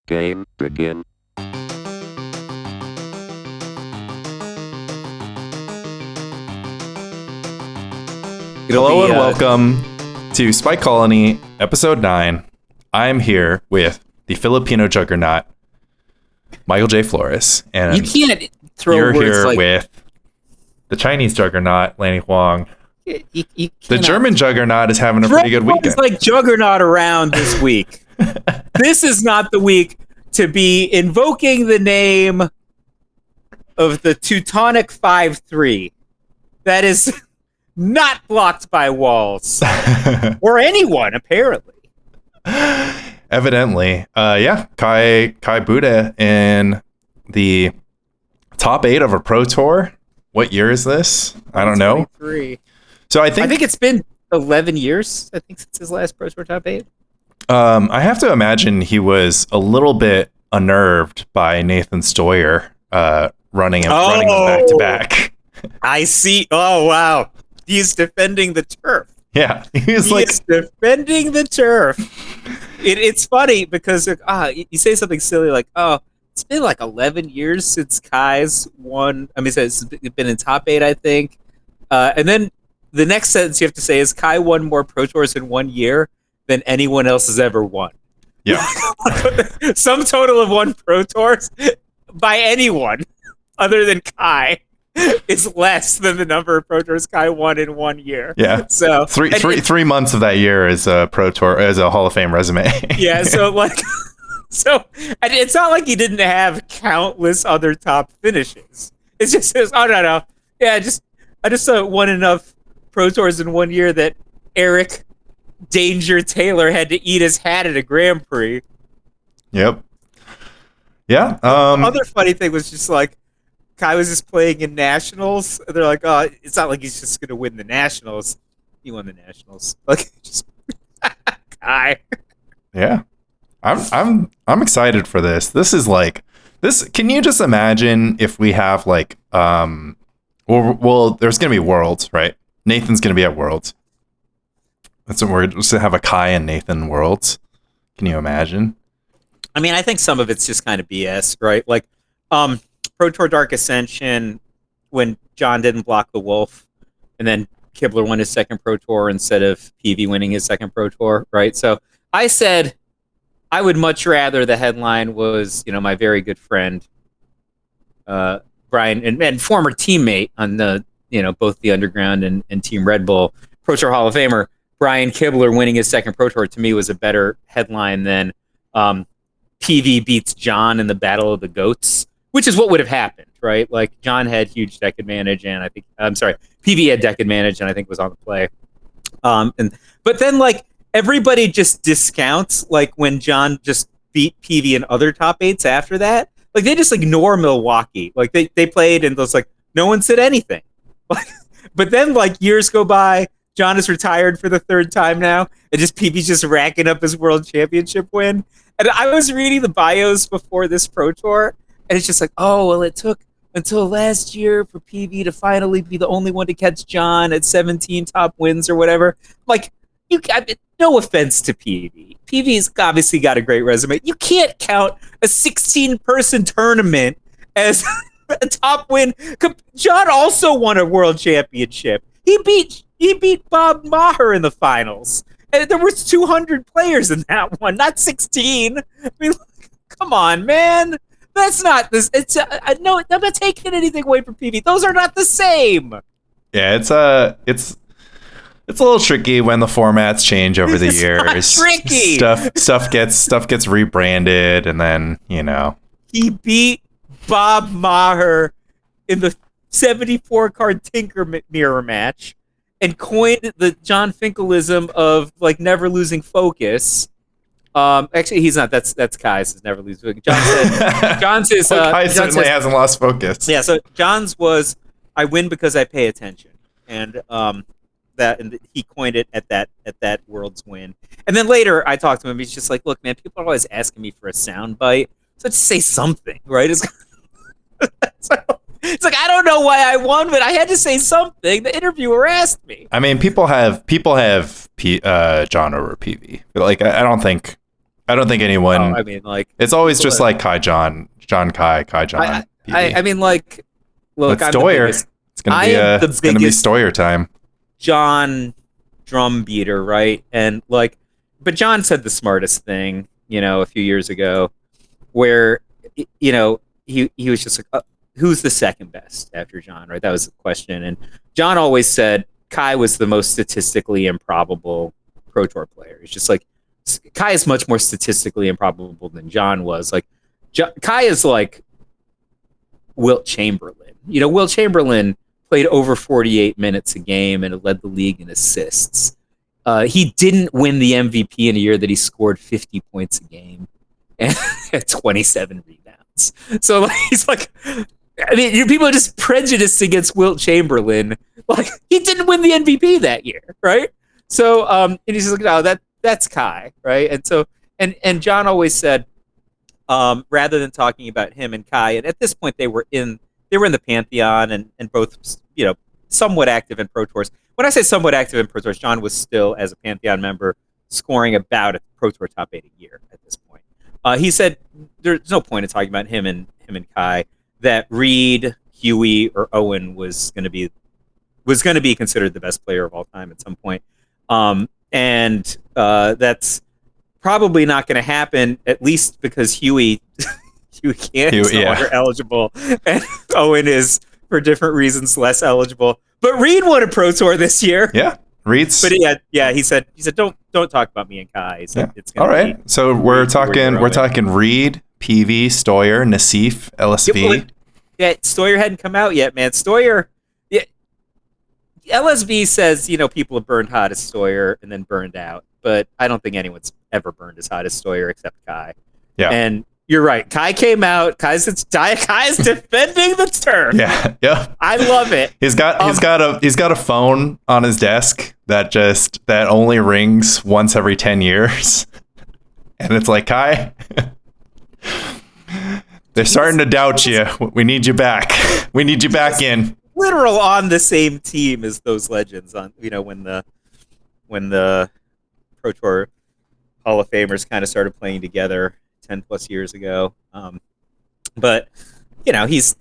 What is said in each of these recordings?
Game begin. Hello and welcome to Spy Colony, Episode 9. I'm here with the Filipino juggernaut, Michael J. Flores. And you can't throw you're words here like with the Chinese juggernaut, Lanny Huang. you The cannot German juggernaut is having a throw pretty good words weekend. like juggernaut around this week. This is not the week to be invoking the name of the Teutonic 5-3. That is not blocked by walls or anyone, apparently. Evidently. Kai Buda in the top 8 of a Pro Tour. What year is this? I don't know. 23. So I I think think it's been 11 years, I think, since his last Pro Tour top 8. I have to imagine he was a little bit unnerved by Nathan Stoyer running him back to back. I see. Oh, wow. He's defending the turf. Yeah, he's Defending the turf. It's funny because you say something silly like, "Oh, it's been like 11 years since Kai's won." I mean, it's been in top 8, I think. And then the next sentence you have to say is, "Kai won more Pro Tours in 1 year than anyone else has ever won." Yeah, Some total of 1 Pro Tours by anyone other than Kai is less than the number of Pro Tours Kai won in 1 year. Yeah. So three months of that year is a Pro Tour, as a Hall of Fame resume. Yeah. So and it's not like he didn't have countless other top finishes. It's just no. Yeah, I just won enough Pro Tours in 1 year that Eric Danger Taylor had to eat his hat at a Grand Prix. Yep. Yeah. The other funny thing was just like Kai was just playing in Nationals. And they're like, oh, it's not like he's just gonna win the Nationals. He won the Nationals. Like, just Kai. Yeah. I'm excited for this. This is like this. Can you just imagine if we have like well, there's gonna be Worlds, right? Nathan's gonna be at Worlds. That's what we're just to have a Kai and Nathan Worlds. Can you imagine? I mean, I think some of it's just kind of BS, right? Like, Pro Tour Dark Ascension, when John didn't block the Wolf, and then Kibler won his second Pro Tour instead of PV winning his second Pro Tour, right? So I said I would much rather the headline was, my very good friend, Brian, and former teammate on the, both the Underground and Team Red Bull, Pro Tour Hall of Famer, Brian Kibler winning his second Pro Tour, to me was a better headline than PV beats John in the Battle of the Goats, which is what would have happened, right? Like, John had huge deck advantage, and PV had deck advantage, and I think was on the play. But then, like, everybody just discounts, like, when John just beat PV in other top 8s after that. Like, they just ignore Milwaukee. Like, they played, and it's like, no one said anything. But then, like, years go by, John is retired for the 3rd time now, and just PV's just racking up his world championship win. And I was reading the bios before this Pro Tour, and it's just like, oh, well, it took until last year for PV to finally be the only one to catch John at 17 top wins or whatever. Like, no offense to PV. PV's obviously got a great resume. You can't count a 16-person tournament as a top win. John also won a world championship. He beat Bob Maher in the finals. And there was 200 players in that one, not 16. I mean, come on, man. That's not this. It's no. I'm not taking anything away from PV. Those are not the same. Yeah, it's a little tricky when the formats change over the years. Not tricky. Stuff gets rebranded, and then he beat Bob Maher in the 74 card Tinker Mirror match, and coined the John Finkelism of like never losing focus. Actually, he's not. That's Kai's. Is never losing focus. John's is. Kai certainly hasn't lost focus. Yeah. So John's was, I win because I pay attention, and he coined it at that World's win. And then later, I talked to him. He's just like, look, man, people are always asking me for a sound bite, so just say something, right? It's like, I don't know why I won, but I had to say something. The interviewer asked me. I mean, people have John over PV. Like, I don't think I don't think Oh, anyone. I mean, like It's always people just are- like Kai John. I mean, like, look, But I'm the Stoyer, biggest. it's gonna I be am the it's gonna be biggest Stoyer time. John drum beater, right? And like, but John said the smartest thing, a few years ago, where he was just like, who's the second best after John, right? That was the question, and John always said Kai was the most statistically improbable Pro Tour player. It's just like Kai is much more statistically improbable than John was. Like Kai is like Wilt Chamberlain. Wilt Chamberlain played over 48 minutes a game and led the league in assists. He didn't win the MVP in a year that he scored 50 points a game and 27 rebounds. So like, he's like, I mean, people are just prejudiced against Wilt Chamberlain. Like, he didn't win the MVP that year, right? So, and he's just like, no, that's Kai, right? And so, and John always said, rather than talking about him and Kai, and at this point they were in the pantheon and both somewhat active in Pro Tours. When I say somewhat active in Pro Tours, John was still, as a pantheon member, scoring about a Pro Tour top 8 a year at this point. He said there's no point in talking about him and Kai, that Reed, Huey, or Owen was going to be considered the best player of all time at some point. And that's probably not going to happen, at least because Huey can't, is no longer eligible, and Owen is, for different reasons, less eligible. But Reed won a Pro Tour this year. Yeah, Reed's. But he said don't talk about me and Kai. He said, it's all right. So we're talking Reed, PV, Stoyer, Nassif, LSV. Yeah, Stoyer hadn't come out yet, man. Stoyer. Yeah, LSV says people have burned hot as Stoyer and then burned out, but I don't think anyone's ever burned as hot as Stoyer except Kai. Yeah, and you're right. Kai came out. Kai's defending the turf. Yeah. I love it. He's got a phone on his desk that only rings once every 10 years, and it's like, Kai, they're starting to doubt you. We need you back. We need you back in. Literal on the same team as those legends on when the Pro Tour Hall of Famers kind of started playing together 10 plus years ago. But he's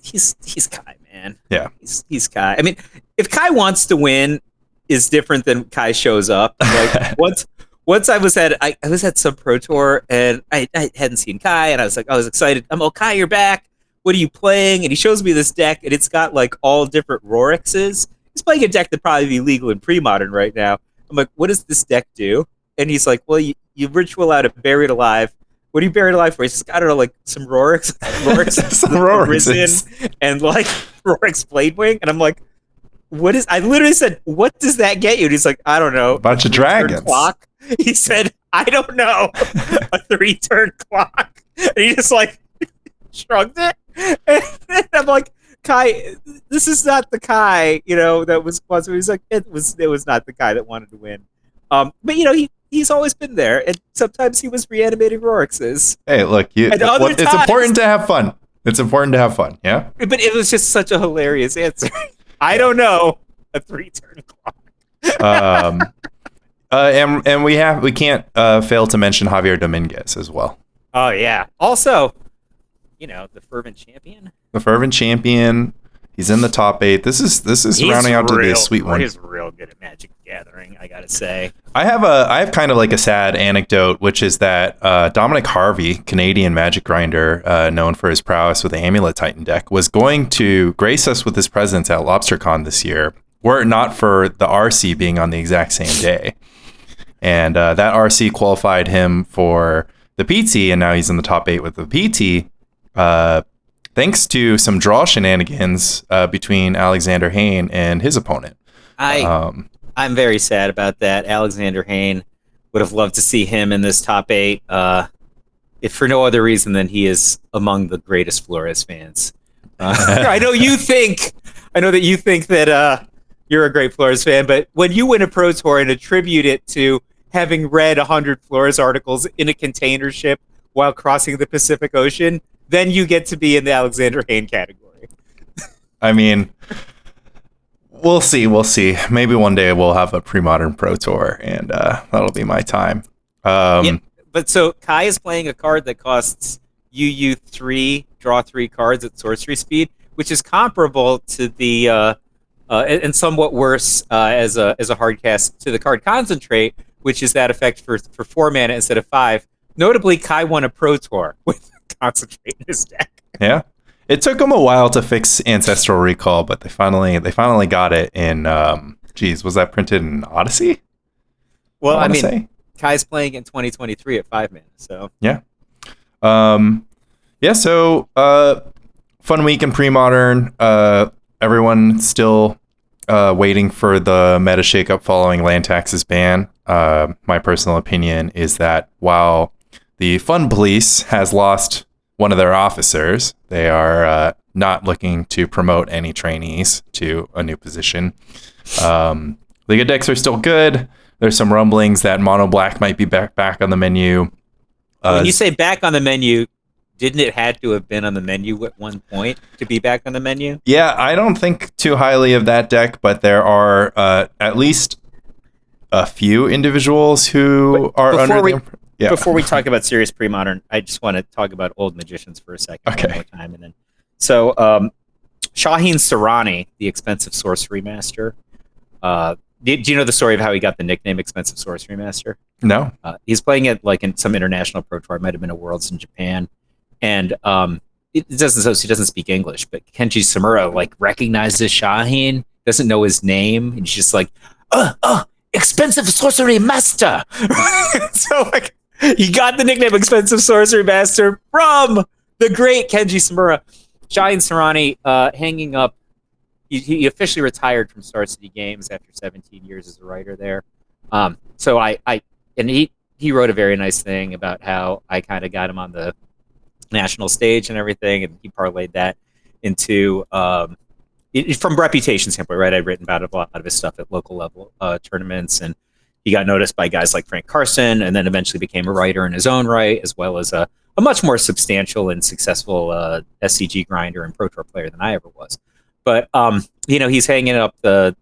Kai, man. Yeah. He's Kai. I mean, if Kai wants to win is different than Kai shows up. Like once I was at some Pro Tour and I hadn't seen Kai and I was excited. I'm Kai, you're back. What are you playing? And he shows me this deck and it's got like all different Rorixes. He's playing a deck that'd probably be legal in pre-modern right now. I'm like, what does this deck do? And he's like, well, you ritual out a Buried Alive. What are you buried alive for? He's just, I don't know, like some Rorix Risen and like Rorix Bladewing. And I'm like, what is, I literally said, what does that get you? And he's like, I don't know. A bunch of dragons. Clock. He said, I don't know. A 3-turn clock. And he just like shrugged it. And I'm like, Kai, this is not the Kai, that was sponsored. He's like, it was not the Kai that wanted to win. But he's always been there, and sometimes he was reanimating Rorixes. Hey, look, it's important to have fun. It's important to have fun, yeah? But it was just such a hilarious answer. I don't know. A 3-turn clock. And we can't fail to mention Javier Dominguez as well. Oh, yeah. Also, the fervent champion. The fervent champion. He's in the top 8. This is rounding out to be a sweet one. He's real good at Magic Gathering, I gotta say. I have kind of like a sad anecdote, which is that Dominic Harvey, Canadian Magic grinder, known for his prowess with the Amulet Titan deck, was going to grace us with his presence at LobsterCon this year, were it not for the RC being on the exact same day. And that RC qualified him for the PT, and now he's in the top 8 with the PT. Thanks to some draw shenanigans between Alexander Hayne and his opponent. I'm very sad about that. Alexander Hayne would have loved to see him in this top 8, if for no other reason than he is among the greatest Flores fans. I know that you think that you're a great Flores fan, but when you win a Pro Tour and attribute it to having read 100 Flores articles in a container ship while crossing the Pacific Ocean, then you get to be in the Alexander Hayne category. I mean, we'll see. Maybe one day we'll have a pre-modern Pro Tour, and that'll be my time. Yeah, but so Kai is playing a card that costs UU3, draw 3 cards at sorcery speed, which is comparable to the and somewhat worse as a hard cast to the card Concentrate, which is that effect for 4 mana instead of 5. Notably, Kai won a Pro Tour with Concentrate in his deck. Yeah. It took them a while to fix Ancestral Recall, but they finally got it in was that printed in Odyssey? Well, I mean, Kai's playing in 2023 at 5 mana, so yeah. So fun week in pre-modern. Everyone still waiting for the meta shakeup following land taxes ban. My personal opinion is that while the Fun Police has lost one of their officers, they are not looking to promote any trainees to a new position. Liga decks are still good. There's some rumblings that Mono Black might be back on the menu. When you say back on the menu, didn't it had to have been on the menu at one point to be back on the menu? Yeah, I don't think too highly of that deck, but there are at least a few individuals who are under Before we talk about serious pre-modern, I just want to talk about Old Magicians for a second. Okay. One more time, and then so Shaheen Sarani, the expensive sorcery master. Do you know the story of how he got the nickname Expensive Sorcery Master? No. He's playing it like in some international pro tour. It might have been a Worlds in Japan, and it doesn't. So he doesn't speak English, but Kenji Samura like recognizes Shaheen, doesn't know his name, and he's just like, Expensive Sorcery Master. So like he got the nickname Expensive Sorcery Master from the great Kenji Samura. Shaheen Sarani hanging up. He officially retired from Star City Games after 17 years as a writer there. So he wrote a very nice thing about how I kind of got him on the national stage and everything, and he parlayed that into from reputation standpoint, right? I'd written about a lot of his stuff at local level tournaments, and he got noticed by guys like Frank Carson, and then eventually became a writer in his own right, as well as a much more substantial and successful SCG grinder and Pro Tour player than I ever was. But he's hanging up the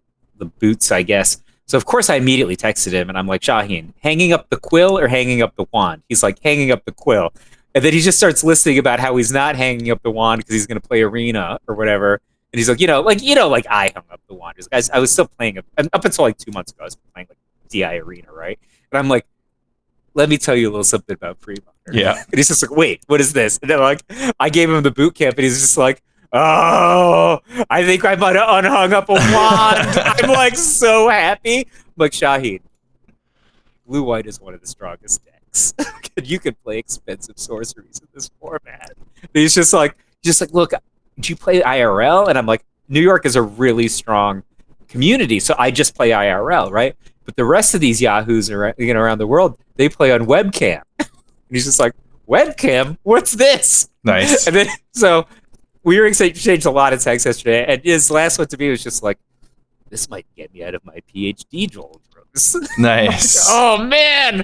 boots, I guess. So of course I immediately texted him, and I'm like, Shaheen, hanging up the quill or hanging up the wand? He's like, hanging up the quill. And then he just starts listing about how he's not hanging up the wand because he's going to play arena or whatever. And he's like, like I hung up the wand. He's like, guys, I was still playing up until like 2 months ago. I was playing like DI arena, right? And I'm like, let me tell you a little something about pre-modern. Yeah. And he's just like, wait, what is this? And then like I gave him the boot camp, and he's just like, oh, I think I might have unhung up a wand. I'm like so happy. I'm like, Shaheen, blue white is one of the strongest decks. You can play expensive sorceries in this format. And he's just like, look, did you play IRL? And I'm like, New York is a really strong community, so I just play IRL, right? But the rest of these yahoos around the world, they play on webcam. And he's just like, webcam? What's this? Nice. And then so we were exchanged a lot of texts yesterday, and his last one to me was just like, this might get me out of my PhD doldrums. Nice. Oh, man.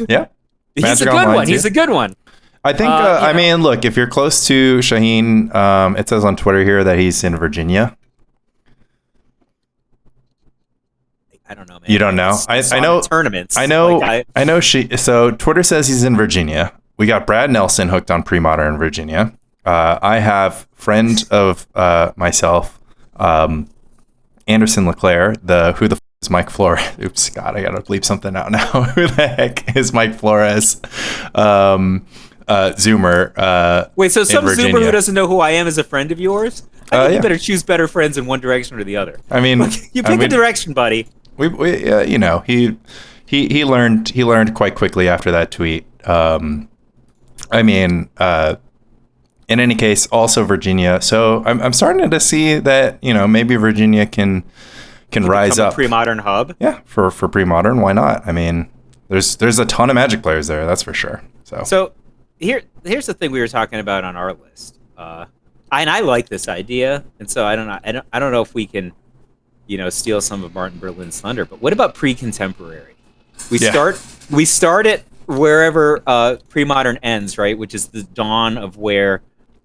Yeah. He's a good one. He's a good one. I think, I mean, look, if you're close to Shaheen, it says on Twitter here that he's in Virginia. I don't know, man. You don't know? I know tournaments. I know. I know. So Twitter says he's in Virginia. We got Brad Nelson hooked on pre-modern in Virginia. I have friend of myself, Anderson Leclerc. Who the f- is Mike Flores? Oops, God, I gotta bleep something out now. Who the heck is Mike Flores? Zoomer. Wait, so some Zoomer who doesn't know who I am is a friend of yours? I think you better choose better friends in one direction or the other. I mean, you pick a direction, buddy. We he learned quite quickly after that tweet. In any case, also Virginia. So I'm starting to see that maybe Virginia can rise up. A pre-modern hub. Yeah, for pre-modern, why not? I mean, there's a ton of Magic players there, that's for sure. So here's the thing we were talking about on our list, and I like this idea, and so I don't know if we can steal some of Martin Berlin's thunder. But what about pre-contemporary? We start it wherever pre-modern ends, right? Which is the dawn of where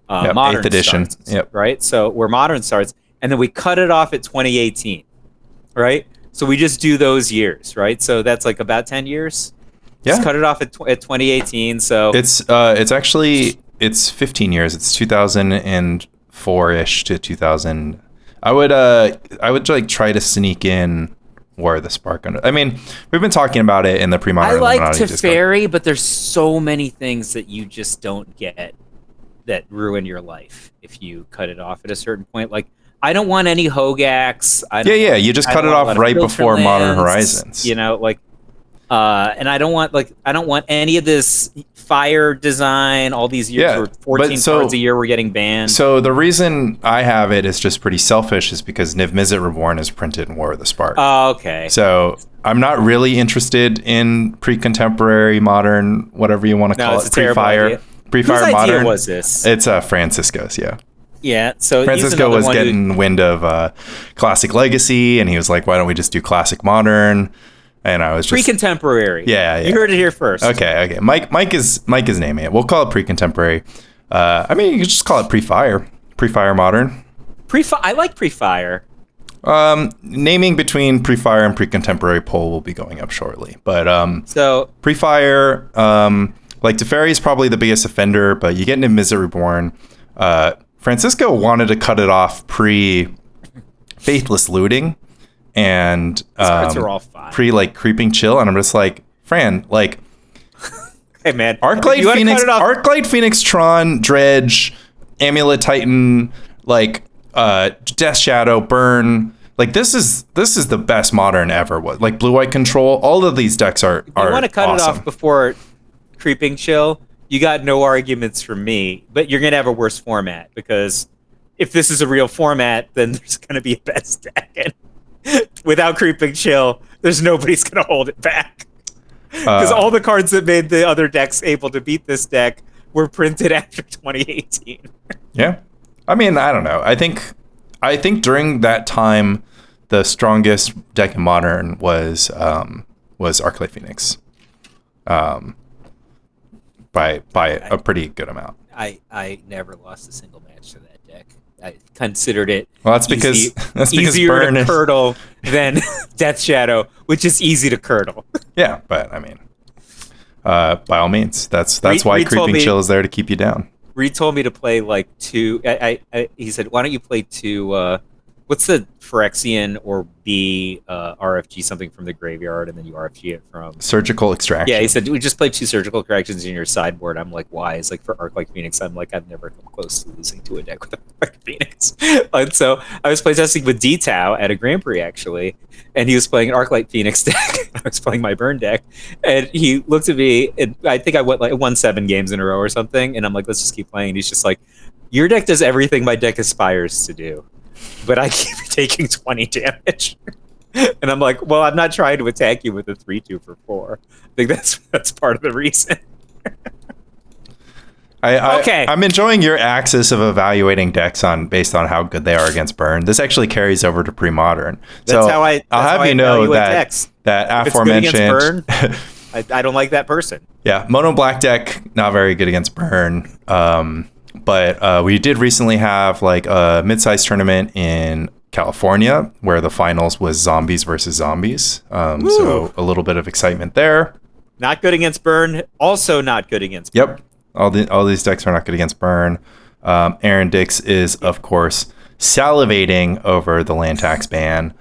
modern 8th edition starts, right? So where modern starts, and then we cut it off at 2018, right? So we just do those years, right? So that's like about 10 years. Just Yeah. cut it off at 2018. So It's actually it's 15 years. It's 2004-ish to 2000. I would like try to sneak in War of the Spark under. I mean, we've been talking about it in the pre-modern I like Illuminati Discord. Teferi, but there's so many things that you just don't get that ruin your life if you cut it off at a certain point. Like, I don't want any Hogax. Yeah. You just cut it off right before Modern Horizons. You know, like, and I don't want any of this fire design. All these years, where 14 cards a year were getting banned. So the reason I have it is just pretty selfish, is because Niv Mizzet Reborn is printed in War of the Spark. Oh, okay. So I'm not really interested in pre-contemporary, modern, whatever you want to call it, pre-fire. Pre-fire Whose modern. idea was this? It's Francisco's, yeah. Yeah, so Francisco was getting wind of Classic Legacy, and he was like, why don't we just do Classic Modern? And I was just... Pre-contemporary. Yeah. You heard it here first. Okay. Mike is naming it. We'll call it pre-contemporary. I mean, you could just call it pre-fire. Pre-fire modern. I like pre-fire. Naming between pre-fire and pre-contemporary poll will be going up shortly. But so pre-fire... like, Teferi is probably the biggest offender, but you get into Mizzet Reborn. Francisco wanted to cut it off pre-Faithless Looting and cards are all fine. Like Creeping Chill, and I'm just like, Fran, like, hey man, Arclight Phoenix, Tron, Dredge, Amulet Titan, like Death Shadow, Burn. Like, this is the best modern ever. Like Blue White Control, all of these decks are. You want to cut awesome. it off before Creeping Chill, you got no arguments from me, but you're gonna have a worse format, because if this is a real format, then there's gonna be a best deck, and without Creeping Chill, there's nobody's gonna hold it back, because all the cards that made the other decks able to beat this deck were printed after 2018. Yeah, I mean, I don't know. I think during that time, the strongest deck in Modern was Arclight Phoenix. By a pretty good amount. I never lost a single match to that deck. I considered it. Well, that's because easier Burn to curdle than Death Shadow, which is easy to curdle. Yeah, but I mean, by all means, that's why Creeping Chill is there to keep you down. Reed told me to play like two. He said, "Why don't you play two? What's the Phyrexian or B RFG something from the graveyard, and then you RFG it from Surgical Extraction." Yeah, he said, we just play two Surgical Extractions in your sideboard. I'm like, why? It's like, for Arclight Phoenix, I'm like, I've never come close to losing to a deck with Arclight Phoenix. And so I was playtesting with D-Tau at a Grand Prix, actually, and he was playing an Arclight Phoenix deck. I was playing my Burn deck, and he looked at me, and I think I won 7 games in a row or something, and I'm like, let's just keep playing. And he's just like, your deck does everything my deck aspires to do, but I keep taking 20 damage. And I'm like, well, I'm not trying to attack you with a 3/2 for 4. I think that's part of the reason. Okay. I'm enjoying your axis of evaluating decks based on how good they are against Burn. This actually carries over to pre-modern. That's how I'll have you know that aforementioned Burn, I don't like that person. Yeah, mono black deck, not very good against Burn. But we did recently have like a mid-sized tournament in California where the finals was zombies versus zombies. So a little bit of excitement there. Not good against Burn. Also not good against Burn. Yep. All these decks are not good against Burn. Aaron Dix is, of course, salivating over the land tax ban.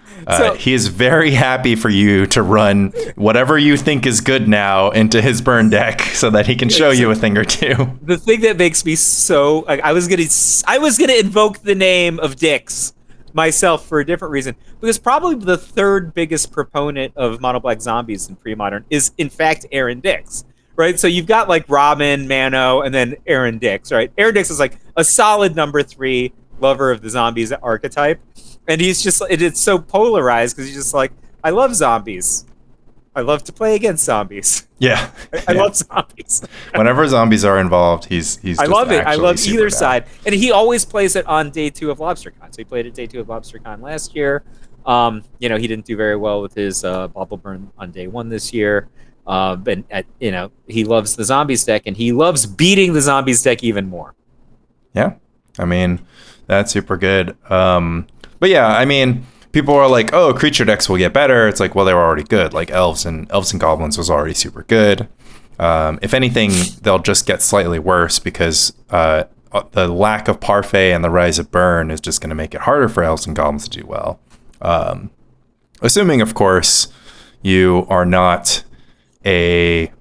He is very happy for you to run whatever you think is good now into his Burn deck so that he can show you a thing or two. The thing that makes me so... I was gonna invoke the name of Dix myself for a different reason, because probably the third biggest proponent of mono black zombies in pre-modern is, in fact, Aaron Dix. Right, so you've got like Robin, Mano, and then Aaron Dix, right? Aaron Dix is like a solid number 3 lover of the zombies archetype, and it's so polarized because he's just like, I love zombies. I love to play against zombies. Yeah, I love zombies. Whenever zombies are involved, he's. I love it. I love either side, and he always plays it on day 2 of LobsterCon. So he played it day 2 of LobsterCon last year. He didn't do very well with his Bubble Burn on day 1 this year. He loves the zombies deck, and he loves beating the zombies deck even more. Yeah, I mean, that's super good. But yeah, I mean, people are like, oh, creature decks will get better. It's like, well, they were already good. Like elves and goblins was already super good. If anything, they'll just get slightly worse because the lack of parfait and the rise of burn is just going to make it harder for elves and goblins to do well. Assuming, of course, you are not a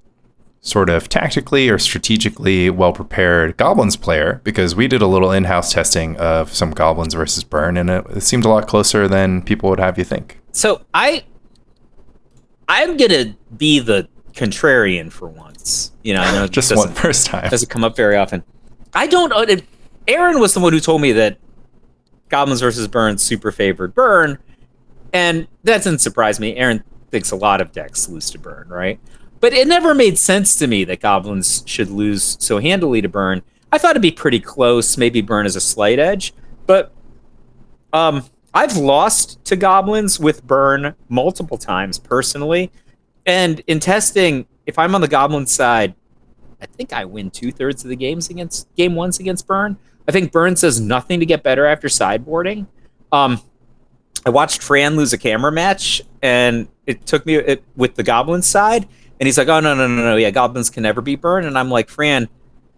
sort of tactically or strategically well-prepared goblins player, because we did a little in-house testing of some goblins versus burn, and it seemed a lot closer than people would have you think. So I'm gonna be the contrarian for once. You know, I know just one first time. Doesn't come up very often. I don't. Aaron was the one who told me that goblins versus burn super favored burn, and that doesn't surprise me. Aaron thinks a lot of decks lose to burn, right? But it never made sense to me that goblins should lose so handily to burn. I thought it'd be pretty close. Maybe burn is a slight edge, but I've lost to goblins with burn multiple times personally. And in testing, if I'm on the goblin side, I think I win 2/3 of the game ones against burn. I think burn says nothing to get better after sideboarding. I watched Fran lose a camera match, and it took me with the goblin side. And he's like, oh, no. Yeah, goblins can never beat burn. And I'm like, Fran,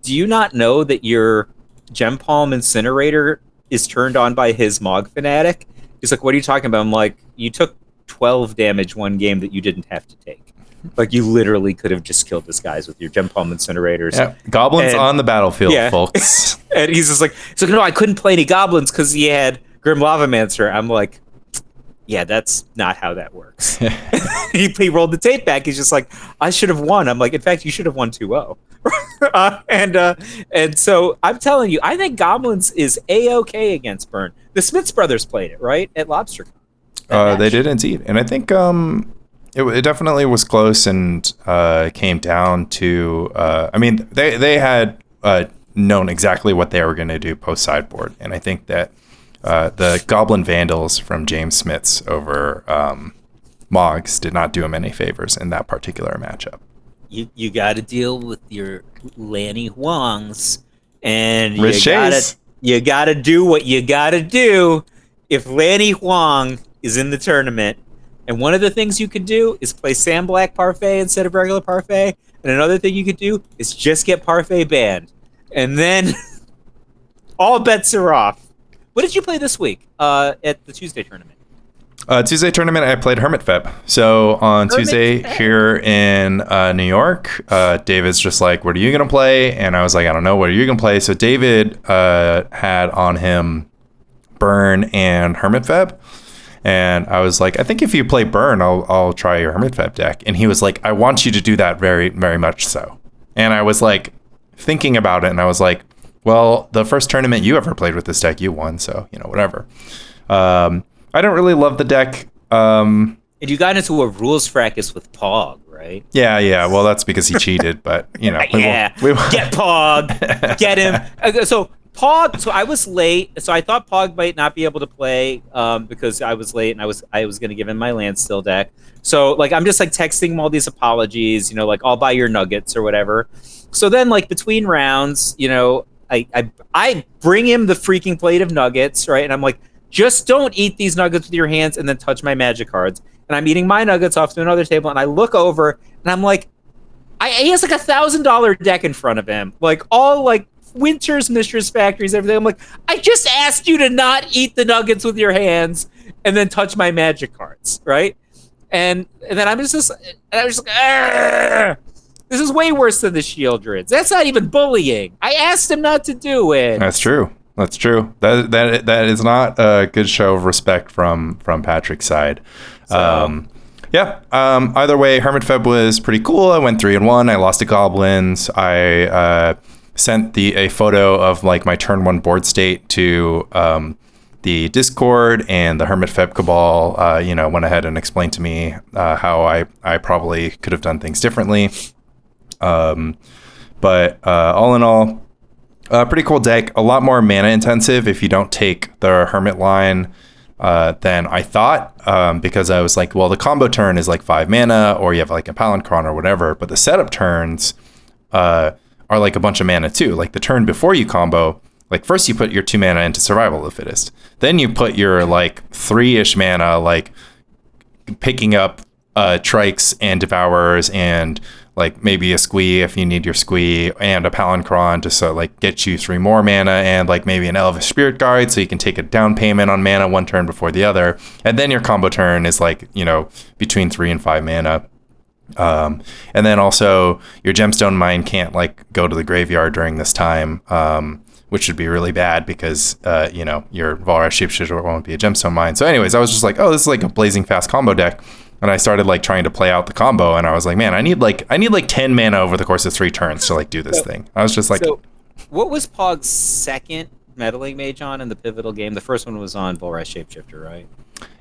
do you not know that your Gem Palm Incinerator is turned on by his Mog Fanatic? He's like, what are you talking about? I'm like, you took 12 damage one game that you didn't have to take. Like, you literally could have just killed this guys with your Gem Palm Incinerators. Yeah, goblins on the battlefield, yeah. folks. And he's just like, no, I couldn't play any goblins because he had Grim Lavamancer. I'm like, yeah, that's not how that works. He rolled the tape back. He's just like, I should have won. I'm like, in fact, you should have won 2-0. And so I'm telling you, I think Goblins is A-okay against Burn. The Smiths brothers played it, right? At LobsterCon. They did indeed. And I think it definitely was close and came down to, I mean, they had known exactly what they were going to do post-sideboard. And I think that the Goblin Vandals from James Smiths over Moggs did not do him any favors in that particular matchup. You got to deal with your Lanny Huangs, and you got to do what you got to do if Lanny Huang is in the tournament. And one of the things you could do is play Sam Black Parfait instead of regular Parfait, and another thing you could do is just get Parfait banned, and then all bets are off. What did you play this week at the Tuesday tournament? Tuesday tournament, I played Hermit Feb. So on Tuesday here in New York, David's just like, what are you going to play? And I was like, I don't know. What are you going to play? So David had on him Burn and Hermit Feb. And I was like, I think if you play Burn, I'll try your Hermit Feb deck. And he was like, I want you to do that very, very much so. And I was like thinking about it, and I was like, well, the first tournament you ever played with this deck, you won, so, whatever. I don't really love the deck. And you got into a rules fracas with Pog, right? Yeah. Well, that's because he cheated, but, Get Pog. Get him. So Pog, so I was late, so I thought Pog might not be able to play because I was late, and I was going to give him my Landstill deck. So, I'm just, texting him all these apologies, I'll buy your nuggets or whatever. So then, between rounds, I bring him the freaking plate of nuggets, right? And I'm like, just don't eat these nuggets with your hands and then touch my magic cards. And I'm eating my nuggets off to another table, and I look over, and I'm like, he has $1,000 deck in front of him. All Winter's Mistress Factories, everything. I'm like, I just asked you to not eat the nuggets with your hands and then touch my magic cards, right? And then I was just like, argh! This is way worse than the Shieldreds. That's not even bullying. I asked him not to do it. That's true. That is not a good show of respect from Patrick's side. So. Either way, Hermit Feb was pretty cool. I went 3-1. I lost to Goblins. I sent a photo of my turn 1 board state to the Discord, and the Hermit Feb Cabal went ahead and explained to me how I probably could have done things differently. But all in all, pretty cool deck. A lot more mana intensive if you don't take the Hermit line than I thought, because I was like, well, the combo turn is 5 mana, or you have a Palinchron or whatever, but the setup turns are a bunch of mana too. The turn before you combo like first you put your 2 mana into survival of the fittest. Then you put your like 3-ish mana, like picking up trikes and devourers and like maybe a squee if you need your squee, and a palinchron to so like get you 3 more mana, and like maybe an elvish spirit guide so you can take a down payment on mana one turn before the other, and then your combo turn is like, you know, between 3 and 5 mana. And then also your gemstone mine can't like go to the graveyard during this time, which would be really bad because you know, your Volrath Shapeshifter won't be a gemstone mine. So anyways, I was just like, oh, this is like a blazing fast combo deck. And I started like trying to play out the combo, and I was like, man, I need like 10 mana over the course of 3 turns to like do this thing. I was just like, so what was Pog's second meddling mage on in the pivotal game? The first one was on Volrath Shapeshifter, right?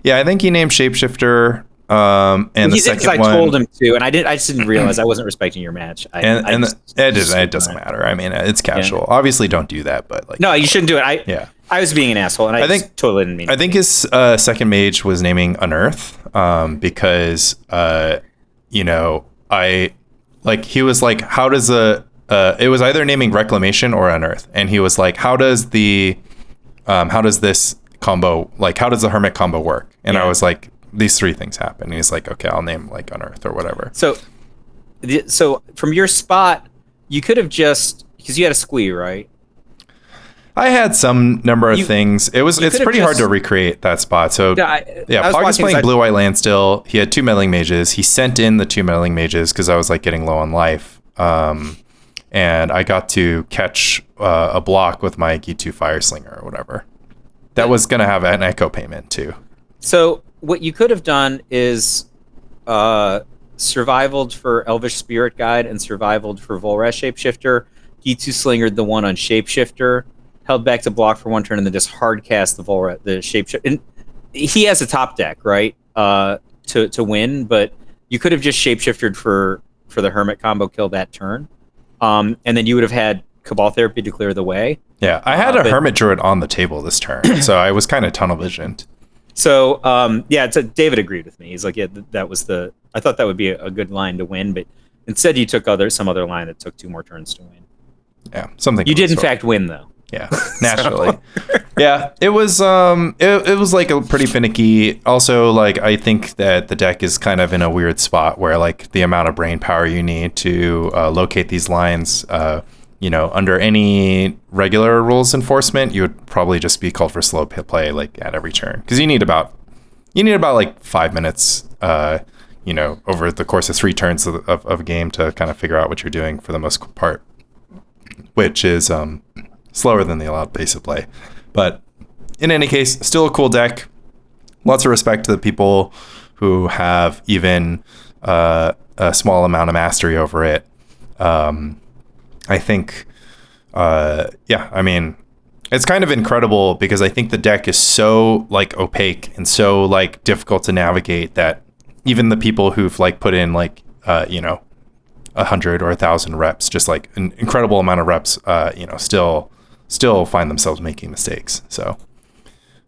yeah, I think he named Shapeshifter. And the second one, I told him to, and I just didn't realize I wasn't respecting your match. It doesn't matter. I mean, it's casual. Yeah. Obviously, don't do that. But like, no, you shouldn't do it. I was being an asshole, and I think totally didn't mean. I think his second mage was naming Unearth, because you know, he was like, how does it was either naming Reclamation or Unearth, and he was like, how does this combo, like how does the Hermit combo work? And I was like, these 3 things happen. And he's like, okay, I'll name like Unearth or whatever. So from your spot, you could have just, because you had a squee, right? I had some number of things. It's pretty hard to recreate that spot. So Pog is playing blue-white land still. He had 2 meddling mages. He sent in the 2 meddling mages because I was like getting low on life. And I got to catch a block with my Gitu Fireslinger or whatever. That was going to have an echo payment too. So what you could have done is survivaled for Elvish Spirit Guide and survivaled for Volrath Shapeshifter. Gitu Slingered the one on Shapeshifter, held back to block for 1 turn, and then just hard cast the Shapeshifter. And he has a top deck, right? To win, but you could have just Shapeshifted for the Hermit combo kill that turn. And then you would have had Cabal Therapy to clear the way. Yeah, I had a Hermit Druid on the table this turn, so I was kind of tunnel visioned. So, David agreed with me. He's like, yeah, that was I thought that would be a good line to win, but instead you took some other line that took 2 more turns to win. Yeah, something. You did in fact win though. Yeah, naturally. Yeah, it was it was like a pretty finicky. Also, like I think that the deck is kind of in a weird spot where like the amount of brain power you need to locate these lines, you know, under any regular rules enforcement, you would probably just be called for slow play like at every turn, because you need about like 5 minutes, you know, over the course of 3 turns of a game to kind of figure out what you're doing for the most part, which is slower than the allowed pace of play. But in any case, still a cool deck. Lots of respect to the people who have even a small amount of mastery over it. I think, I mean, it's kind of incredible because I think the deck is so like opaque and so like difficult to navigate that even the people who've like put in like, you know, 100 or 1,000 reps, just like an incredible amount of reps, you know, still find themselves making mistakes. So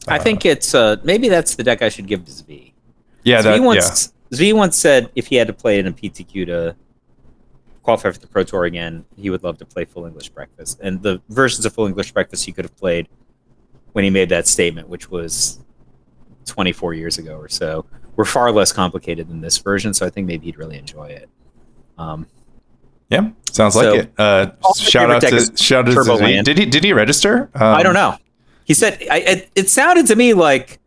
I think it's maybe that's the deck I should give to Zvi. Yeah, Zvi once said if he had to play in a PTQ to qualify for the Pro Tour again, he would love to play Full English Breakfast. And the versions of Full English Breakfast he could have played when he made that statement, which was 24 years ago or so, were far less complicated than this version. So I think maybe he'd really enjoy it. Yeah, sounds like it. Shout out to Zvi. Did he register? I don't know. He said it sounded to me like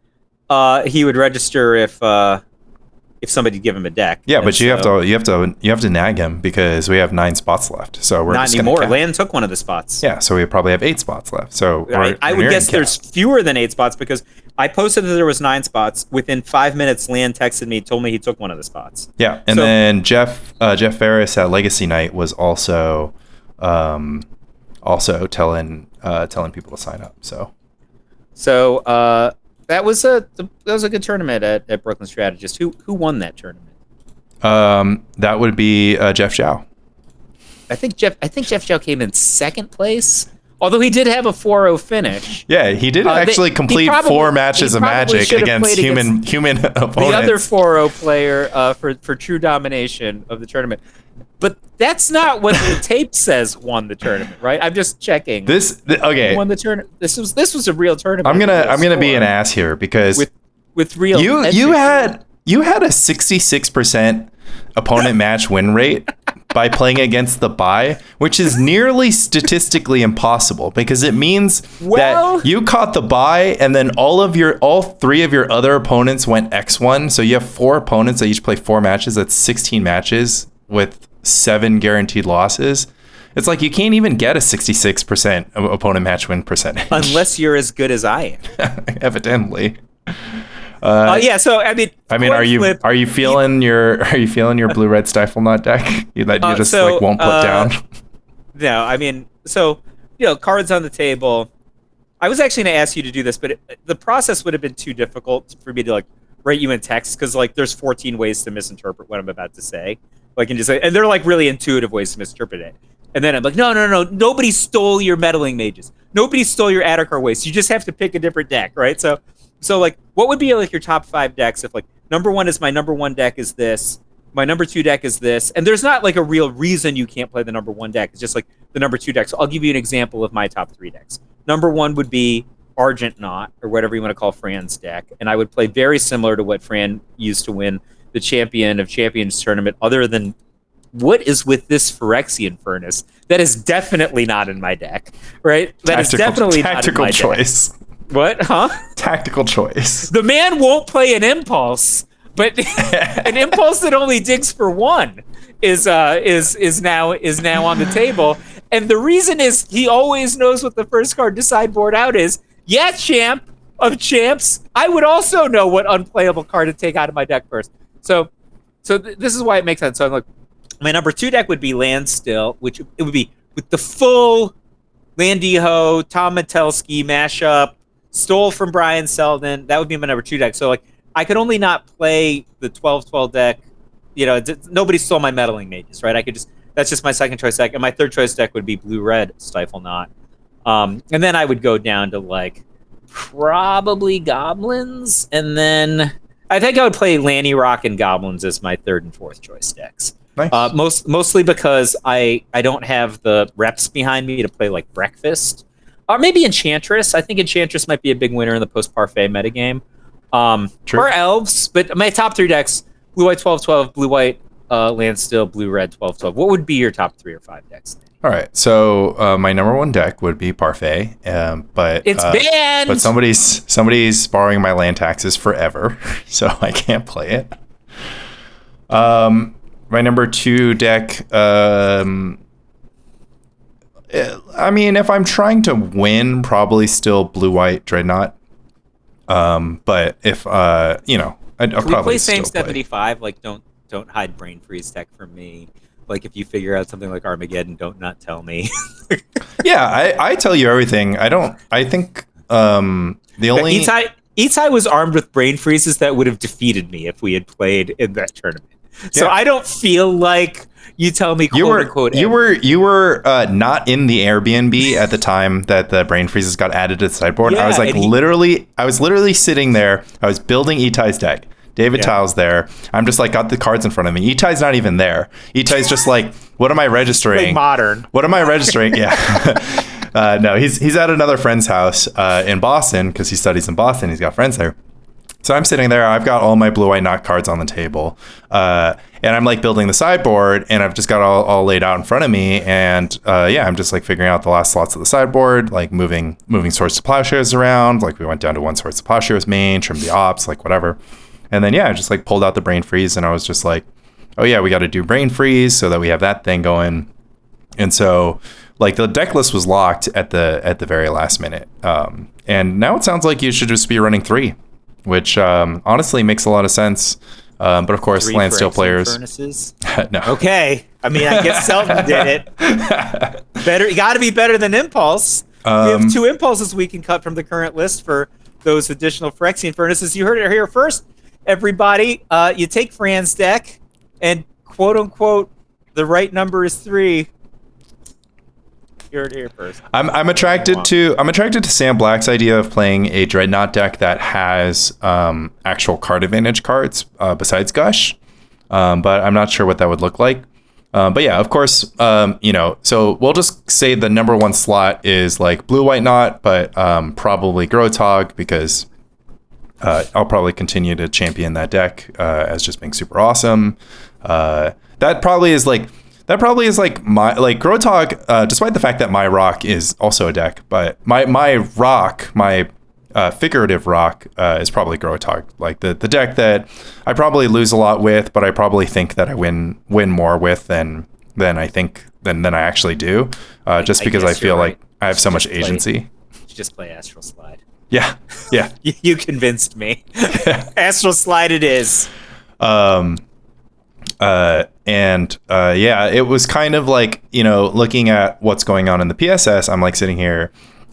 he would register if somebody give him a deck. Yeah, but you have to nag him because we have 9 spots left. So we're not anymore. Land took one of the spots. Yeah, so we probably have 8 spots left. So I would guess there's fewer than 8 spots because I posted that there was 9 spots. Within 5 minutes, Land texted me, told me he took one of the spots. Yeah, and then Jeff Ferris at Legacy Night was also telling people to sign up. So that was a good tournament at Brooklyn Strategist. Who won that tournament? That would be Jeff Zhao. I think Jeff Zhao came in 2nd place. Although he did have a 4-0 finish. Yeah, he did actually complete 4 matches of Magic against human opponents. The other 4-0 player for true domination of the tournament. But that's not what the tape says won the tournament, right? I'm just checking. Okay. Who won the tournament? This was a real tournament. I'm gonna be an ass here because with real you had a 66% opponent match win rate by playing against the bye, which is nearly statistically impossible because it means that you caught the bye and then all three of your other opponents went X1. So you have 4 opponents that each play 4 matches. That's 16 matches with 7 guaranteed losses. It's like you can't even get a 66% opponent match win percentage unless you're as good as I am. Evidently. So I mean, are you feeling your blue red stifle knot deck that you just won't put down? No, I mean, cards on the table. I was actually going to ask you to do this, but the process would have been too difficult for me to write you in text because there's 14 ways to misinterpret what I'm about to say. And they're really intuitive ways to misinterpret it. And then I'm like, no, nobody stole your meddling mages. Nobody stole your Addercar waste. You just have to pick a different deck, right? So what would be your top 5 decks if number 1 is my number 1 deck is this, my number 2 deck is this, and there's not a real reason you can't play the number 1 deck. It's just the number 2 deck. So I'll give you an example of my top 3 decks. Number 1 would be Argent Knot, or whatever you want to call Fran's deck, and I would play very similar to what Fran used to win the Champion of Champions tournament, other than what is with this Phyrexian Furnace? That is definitely not in my deck, right? That is definitely not in my choice. Deck. What? Huh? Tactical choice. The man won't play an impulse, but an impulse that only digs for 1 is now on the table. And the reason is he always knows what the first card to sideboard out is. Yeah, champ of champs. I would also know what unplayable card to take out of my deck first. So this is why it makes sense. So my number 2 deck would be Land Still, which it would be with the full Landiho, Tom Metelsky mashup, stole from Brian Selden. That would be my number 2 deck. So I could only not play the 12-12 deck. Nobody stole my meddling mages, right? That's just my second choice deck. And my third choice deck would be blue-red Stifle Knot. And then I would go down to probably goblins. And then I think I would play Lanny Rock and goblins as my third and fourth choice decks. Nice. Mostly because I don't have the reps behind me to play Breakfast. Or maybe Enchantress. I think Enchantress might be a big winner in the post-parfait metagame. Or Elves. But my top 3 decks, blue-white 12-12, blue-white Land Still, blue-red 12-12. What would be your top 3 or 5 decks? All right. So my number 1 deck would be Parfait. But it's banned! But somebody's borrowing my land taxes forever, so I can't play it. My number 2 deck, if I'm trying to win, probably still blue-white Dreadnought. But if, I'd probably play still same play. 75, don't hide Brain Freeze tech from me. If you figure out something like Armageddon, don't not tell me. Yeah, I tell you everything. I think the only... Itai was armed with Brain Freezes that would have defeated me if we had played in that tournament. So Yeah. I don't feel like you tell me You quote were not in the Airbnb at the time that the brain freezes got added to the sideboard. Yeah, I was literally sitting there. I was building Itai's deck. David Tile's there. I'm just got the cards in front of me. Itai's not even there. Itai's just what am I registering? modern. What am I registering? Yeah. No, he's at another friend's house in Boston because he studies in Boston. He's got friends there. So I'm sitting there. I've got all my blue-white knot cards on the table. And I'm building the sideboard, and I've just got all laid out in front of me. And I'm just figuring out the last slots of the sideboard, moving Swords to Plowshares around. We went down to 1 Swords to Plowshares main, trimmed the ops, whatever. And then, I just pulled out the Brain Freeze, and I was just oh yeah, we got to do Brain Freeze so that we have that thing going. And so the deck list was locked at the very last minute. And now it sounds like you should just be running 3, which honestly makes a lot of sense. But of course, land steel players. Furnaces? No. Okay. I guess Selden did it. Better, got to be better than Impulse. We have 2 impulses we can cut from the current list for those additional Phyrexian Furnaces. You heard it here first, everybody. You take Fran's deck, and quote unquote, the right number is 3. You heard it here first. I'm attracted to Sam Black's idea of playing a Dreadnought deck that has actual card advantage cards besides Gush, but I'm not sure what that would look like. But yeah, of course, so we'll just say the number one slot is like Blue White Knot, but probably Grotog because I'll probably continue to champion that deck as just being super awesome. That probably is like my like Grotog, despite the fact that my rock is also a deck, but my rock, my figurative rock is probably Grotog, like the deck that I probably lose a lot with, but I probably think that I win more with than I actually do, just because I feel like I have so much agency. Just play Astral Slide. Yeah. You convinced me. Astral Slide it is. It was kind of like, looking at what's going on in the PSS, I'm like sitting here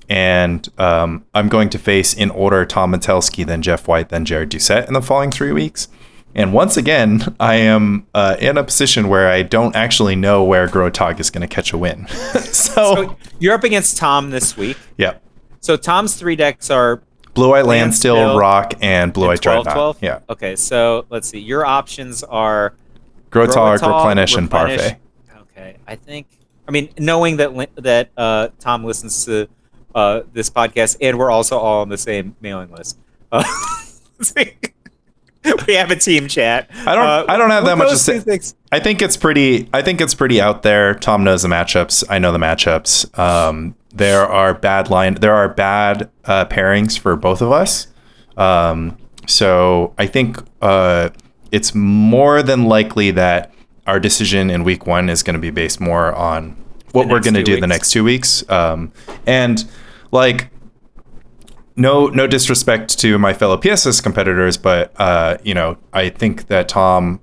and I'm going to face in order Tom Metelsky, then Jeff White, then Jared Doucette in the following 3 weeks. And once again, I am in a position where I don't actually know where Grotog is going to catch a win. so you're up against Tom this week. Yeah. So Tom's 3 decks are Blue White Landstill, Rock, and Blue White Dreadnought. Yeah. Okay, so let's see. Your options are Grotog, Replenish, and Parfait. Okay, knowing that Tom listens to this podcast, and we're also all on the same mailing list. We have a team chat. I don't have that much to say. I think it's pretty out there. Tom knows the matchups. I know the matchups. There are bad pairings for both of us. So I think it's more than likely that our decision in week 1 is going to be based more on what we're going to do the next 2 weeks. And like, no disrespect to my fellow PSS competitors, but I think that Tom,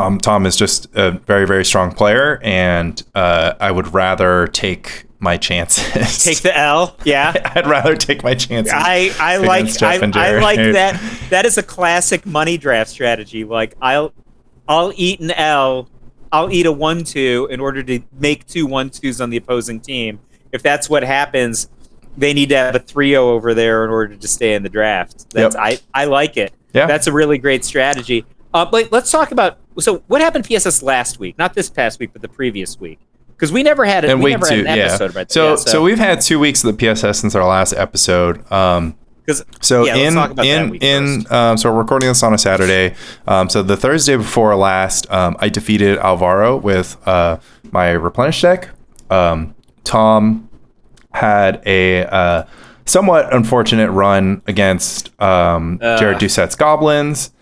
Tom is just a very, very strong player, and I would rather take my chances. Take the L, yeah. I'd rather take my chances. I like that. That is a classic money draft strategy. Like I'll eat an L, I'll eat a 1-2 in order to make 2 1-2s on the opposing team. If that's what happens, they need to have a 3-0 over there in order to stay in the draft. I like it. Yeah. That's a really great strategy. But let's talk about what happened PSS last week, not this past week, but the previous week, because we never had an episode about that. So we've had 2 weeks of the PSS since our last episode. Let's talk about that week first. So we're recording this on a Saturday. So the Thursday before last, I defeated Alvaro with my Replenish deck. Tom had a somewhat unfortunate run against Jared Doucette's Goblins.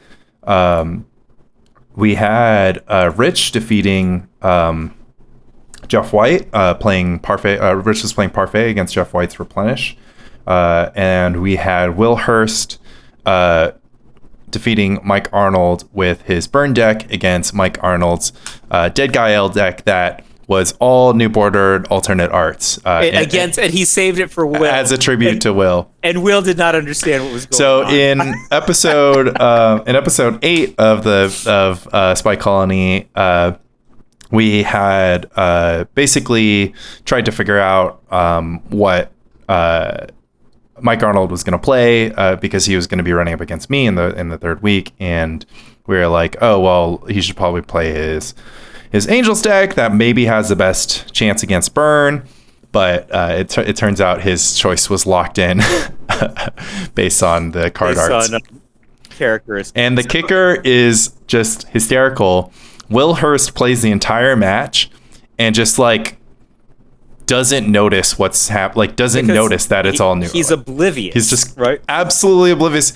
We had Rich defeating Jeff White, playing Parfait. Rich was playing Parfait against Jeff White's Replenish. And we had Will Hurst defeating Mike Arnold with his Burn deck against Mike Arnold's Dead Guy L deck that was all new bordered alternate arts. And he saved it for Will. As a tribute to Will. And Will did not understand what was going on. So in episode 8 of Spy Colony, we had basically tried to figure out what Mike Arnold was going to play because he was going to be running up against me in the third week, and we were like, oh well, he should probably play his Angels deck that maybe has the best chance against Burn, but it turns out his choice was locked in based on the card arts. Characteristics. And the kicker is just hysterical. Will Hurst plays the entire match and just like doesn't notice what's happening, like doesn't notice that it's all new. He's oblivious. He's just absolutely oblivious.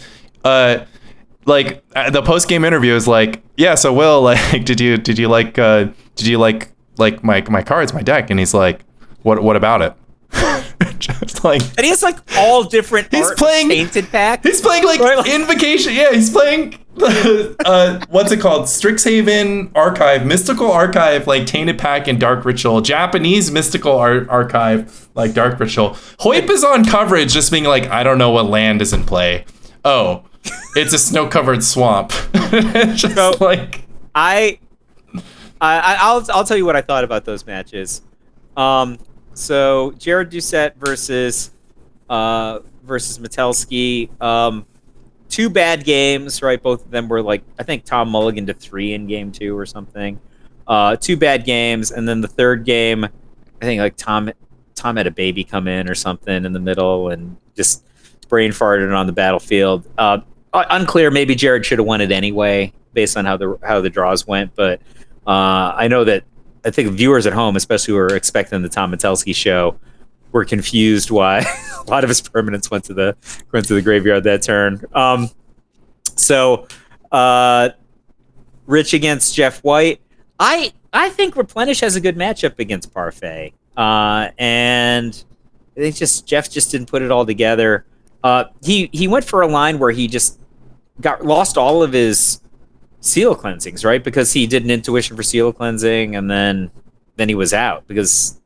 Like the post game interview is like, yeah, so Will, like, did you like my cards, my deck? And he's like, what about it? Just like, and he has like all different. He's playing painted pack. He's playing like Invocation. Yeah, he's playing what's it called? Strixhaven Archive, Mystical Archive, like Tainted Pack and Dark Ritual, Japanese Mystical Archive, like Dark Ritual. Hoyp is on coverage, just being like, I don't know what land is in play. Oh, it's a snow-covered swamp. Just so, like I'll tell you what I thought about those matches. So Jared Doucette versus Metelsky. two bad games, right? Both of them were like, I think Tom Mulligan to 3 in game 2 or something. Two bad games, and then the third game, I think like Tom had a baby come in or something in the middle and just brain farted on the battlefield. Unclear. Maybe Jared should have won it anyway, based on how the draws went. But I know that I think viewers at home, especially who are expecting the Tom Metelsky show, were confused why a lot of his permanents went to the graveyard that turn. So Rich against Jeff White. I think Replenish has a good matchup against Parfait. And I think Jeff just didn't put it all together. He went for a line where he just lost all of his seal cleansings, right? Because he did an intuition for seal cleansing, and then he was out because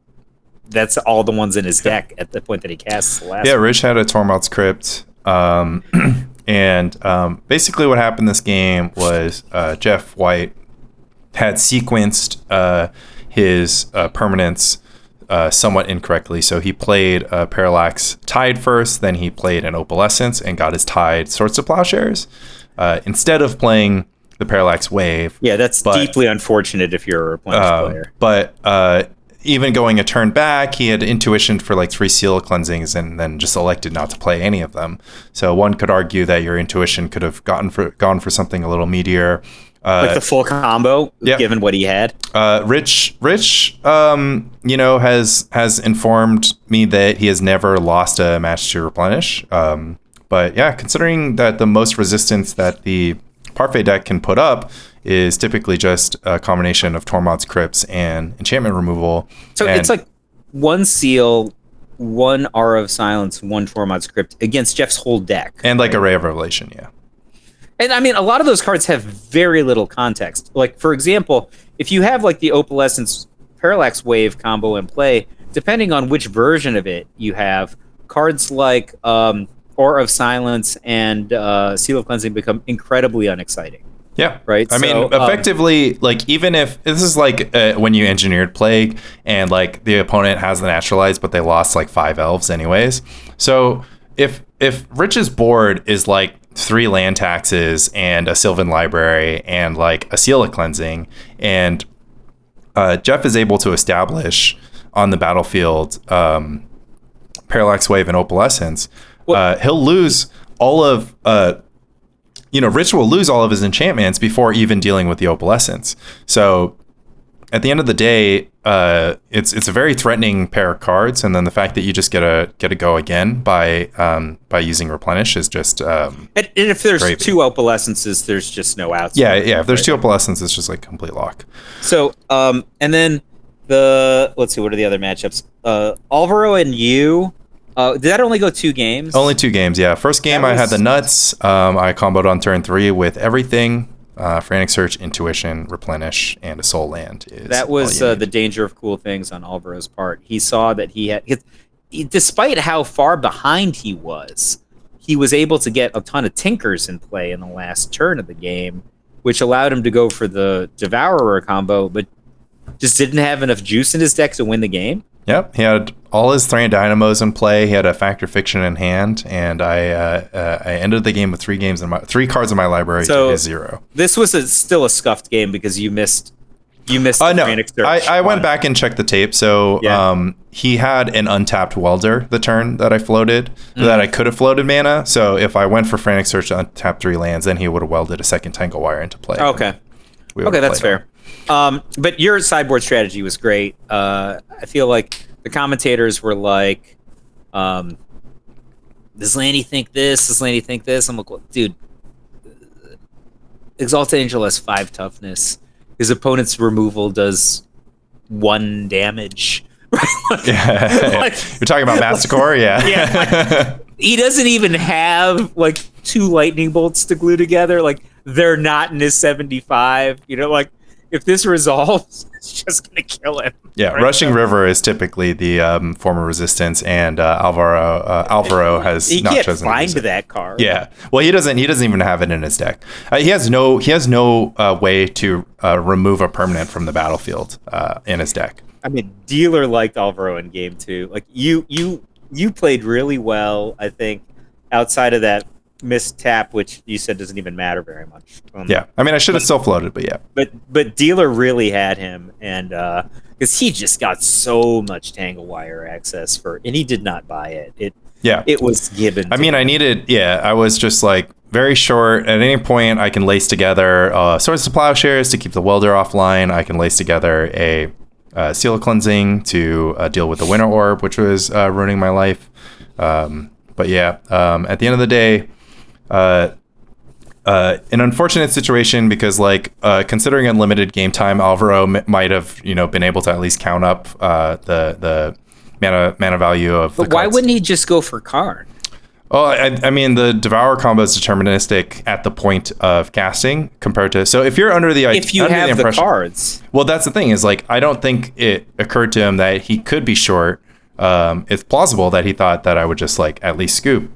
that's all the ones in his deck at the point that he casts the last. Yeah, Rich had a Tormod's Crypt. And basically what happened this game was Jeff White had sequenced his permanents somewhat incorrectly. So he played Parallax Tide first, then he played an Opalescence and got his Tide Swords to Plowshares instead of playing the Parallax Wave. Yeah, that's deeply unfortunate if you're a Replenish player. But even going a turn back, he had intuition for like 3 seal cleansings and then just elected not to play any of them. So one could argue that your intuition could have gone for something a little meatier. Like the full combo, given what he had. Rich, has informed me that he has never lost a match to Replenish. But yeah, considering that the most resistance that the Parfait deck can put up is typically just a combination of Tormod's Crypts and enchantment removal. So it's like 1 seal, 1 Aura of Silence, 1 Tormod's Crypt against Jeff's whole deck. And like Array of Revelation, yeah. And I mean, a lot of those cards have very little context. Like, for example, if you have like the Opalescence Parallax Wave combo in play, depending on which version of it you have, cards like Aura of Silence and Seal of Cleansing become incredibly unexciting. Yeah. Right. I mean, effectively, like, even if this is like when you engineered Plague and like the opponent has the Naturalize, but they lost like 5 elves anyways. So if Rich's board is like 3 land taxes and a Sylvan Library and like a Seal of Cleansing, and Jeff is able to establish on the battlefield Parallax Wave and Opalescence, he'll lose all of Rich will lose all of his enchantments before even dealing with the Opalescence. So at the end of the day, it's a very threatening pair of cards, and then the fact that you just get a go again by using Replenish is just and if there's gravy. 2 Opalescences, there's just no outs. Yeah. If there's 2 Opalescence, it's just like complete lock. So and then let's see, what are the other matchups? Alvaro and you. Did that only go 2 games? Only 2 games, yeah. First game, I had the nuts. I comboed on turn 3 with everything. Frantic Search, Intuition, Replenish, and a Soul Land. That was the danger of cool things on Alvaro's part. He saw that despite how far behind he was able to get a ton of Tinkers in play in the last turn of the game, which allowed him to go for the Devourer combo, but just didn't have enough juice in his deck to win the game. Yep, he had all his Thran Dynamos in play. He had a Factor Fiction in hand, and I ended the game with 3 cards in my library to his 0. This was still a scuffed game because you missed. The Frantic Search. I went back and checked the tape. So he had an untapped Welder the turn that I floated, that I could have floated mana. So if I went for Frantic Search to untap 3 lands, then he would have welded a second Tangle Wire into play. Okay, that's fair. But your sideboard strategy was great. I feel like the commentators were like, does Lanny think this? Does Lanny think this? I'm like, well, dude, Exalted Angel has 5 toughness. His opponent's removal does 1 damage. Yeah. You're talking about Masticore? Yeah. Yeah. He doesn't even have like 2 lightning bolts to glue together. Like, they're not in his 75. If this resolves, it's just going to kill him. Yeah, right? Rushing River is typically the form of resistance, and Alvaro has he not can't chosen find that card. Yeah, well, he doesn't even have it in his deck. He has no way to remove a permanent from the battlefield in his deck. I mean, Dealer liked Alvaro in game 2. Like you played really well. I think outside of that missed tap, which you said doesn't even matter very much. Yeah, I mean, I should have still floated, but yeah. But dealer really had him, and because he just got so much tangle wire access and he did not buy it. It was given. I mean, I was just like very short. At any point, I can lace together swords to plowshares to keep the welder offline. I can lace together a seal of cleansing to deal with the winter orb, which was ruining my life. But yeah, at the end of the day, an unfortunate situation because considering unlimited game time, Alvaro might have been able to at least count up the mana value of. But why wouldn't he just go for Karn? Well, I mean, the Devour combo is deterministic at the point of casting compared to. So if you're under the if you have the cards, well, that's the thing is I don't think it occurred to him that he could be short. It's plausible that he thought that I would just at least scoop,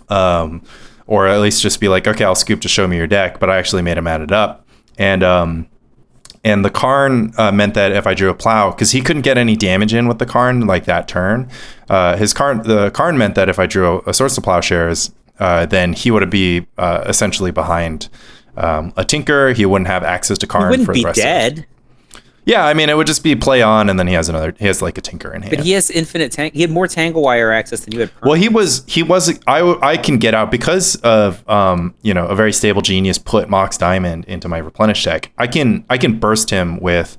or at least just be like, okay, I'll scoop to show me your deck. But I actually made him add it up, and the Karn meant that if I drew a plow, because he couldn't get any damage in with the Karn that turn, the Karn meant that if I drew a Swords to Plowshares, then he would be essentially behind a Tinker. He wouldn't have access to Karn for the rest. He wouldn't be dead. Yeah, I mean, it would just be play on, and then he has a Tinker in hand. But he has infinite he had more tangle wire access than you had. Well, I can get out because of a very stable genius put Mox Diamond into my replenish deck. I can burst him with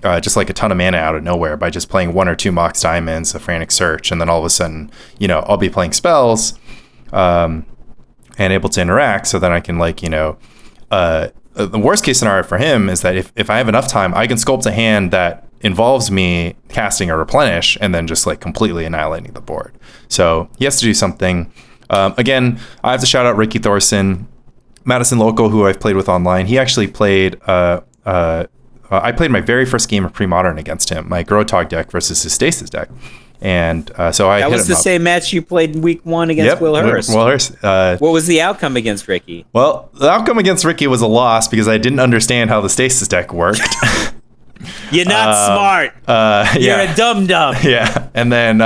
just a ton of mana out of nowhere by just playing 1 or 2 Mox Diamonds, a Frantic Search, and then all of a sudden, I'll be playing spells and able to interact, so then I can the worst case scenario for him is that if I have enough time, I can sculpt a hand that involves me casting a replenish and then just completely annihilating the board. So he has to do something. Again, I have to shout out Ricky Thorson, Madison Local, who I've played with online. He actually played. I played my very first game of Pre-Modern against him, my Grotog deck versus his Stasis deck. And so I that was the same match you played in week 1 against Will Hurst. Will Hurst. What was the outcome against Ricky? Well, the outcome against Ricky was a loss because I didn't understand how the Stasis deck worked. You're not smart. You're a dum-dum. Yeah, and then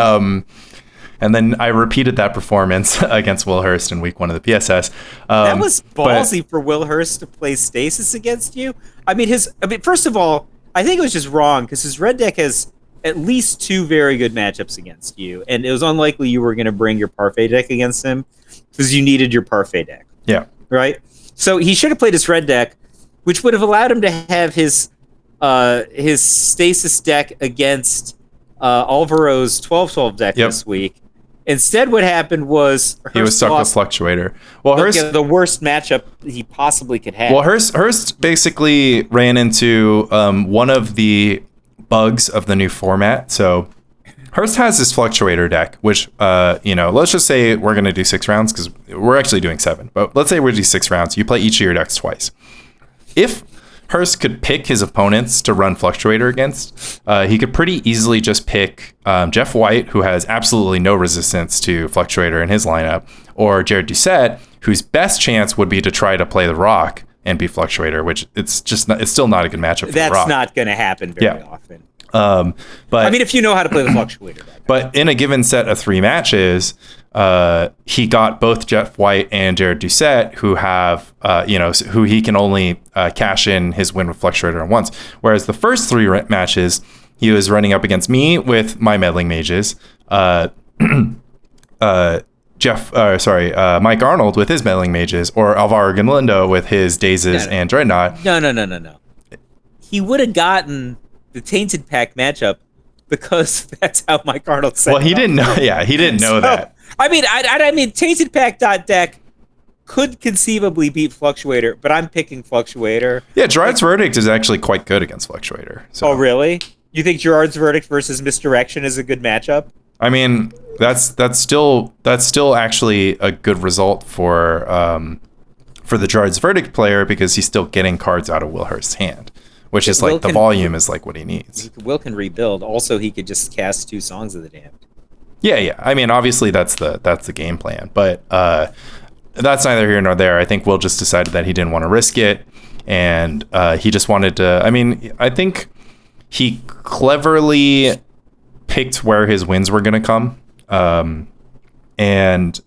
I repeated that performance against Will Hurst in week 1 of the PSS. That was ballsy for Will Hurst to play Stasis against you. I mean, first of all, I think it was just wrong because his red deck has at least 2 very good matchups against you, and it was unlikely you were going to bring your Parfait deck against him because you needed your Parfait deck. Yeah. Right? So he should have played his red deck, which would have allowed him to have his Stasis deck against Alvaro's 12-12 deck this week. Instead, what happened was he was stuck with Fluctuator. Well, Hurst, the worst matchup he possibly could have. Well, Hurst basically ran into one of the bugs of the new format. So Hurst has this Fluctuator deck, which let's just say we're going to do 6 rounds because we're actually doing 7. But let's say we do 6 rounds. You play each of your decks twice. If Hurst could pick his opponents to run Fluctuator against, he could pretty easily just pick Jeff White, who has absolutely no resistance to Fluctuator in his lineup, or Jared Doucette, whose best chance would be to try to play the Rock and be Fluctuator, which it's still not a good matchup for the Rock. That's not going to happen very often. But I mean, if you know how to play the Fluctuator. But in a given set of 3 matches, he got both Jeff White and Jared Doucette, who have, who he can only cash in his win with Fluctuator at once. Whereas the first 3 matches, he was running up against me with my Meddling Mages, Mike Arnold with his Meddling Mages, or Alvaro Galindo with his Dazes and Dreadnought. No. He would have gotten the Tainted Pack matchup because that's how Mike Arnold said. Well, he didn't know. Yeah, he didn't know that. I mean, Tainted Pack deck could conceivably beat Fluctuator, but I'm picking Fluctuator. Yeah, Gerard's Verdict is actually quite good against Fluctuator. So. Oh, really? You think Gerard's Verdict versus Misdirection is a good matchup? I mean, that's still actually a good result for the Gerard's Verdict player because he's still getting cards out of Will Hurst's hand, which is the volume is what he needs. Will can rebuild. Also, he could just cast 2 Songs of the Damned. Yeah. I mean, obviously that's the game plan, but that's neither here nor there. I think Will just decided that he didn't want to risk it, and he just wanted to. I mean, I think he cleverly picked where his wins were going to come, and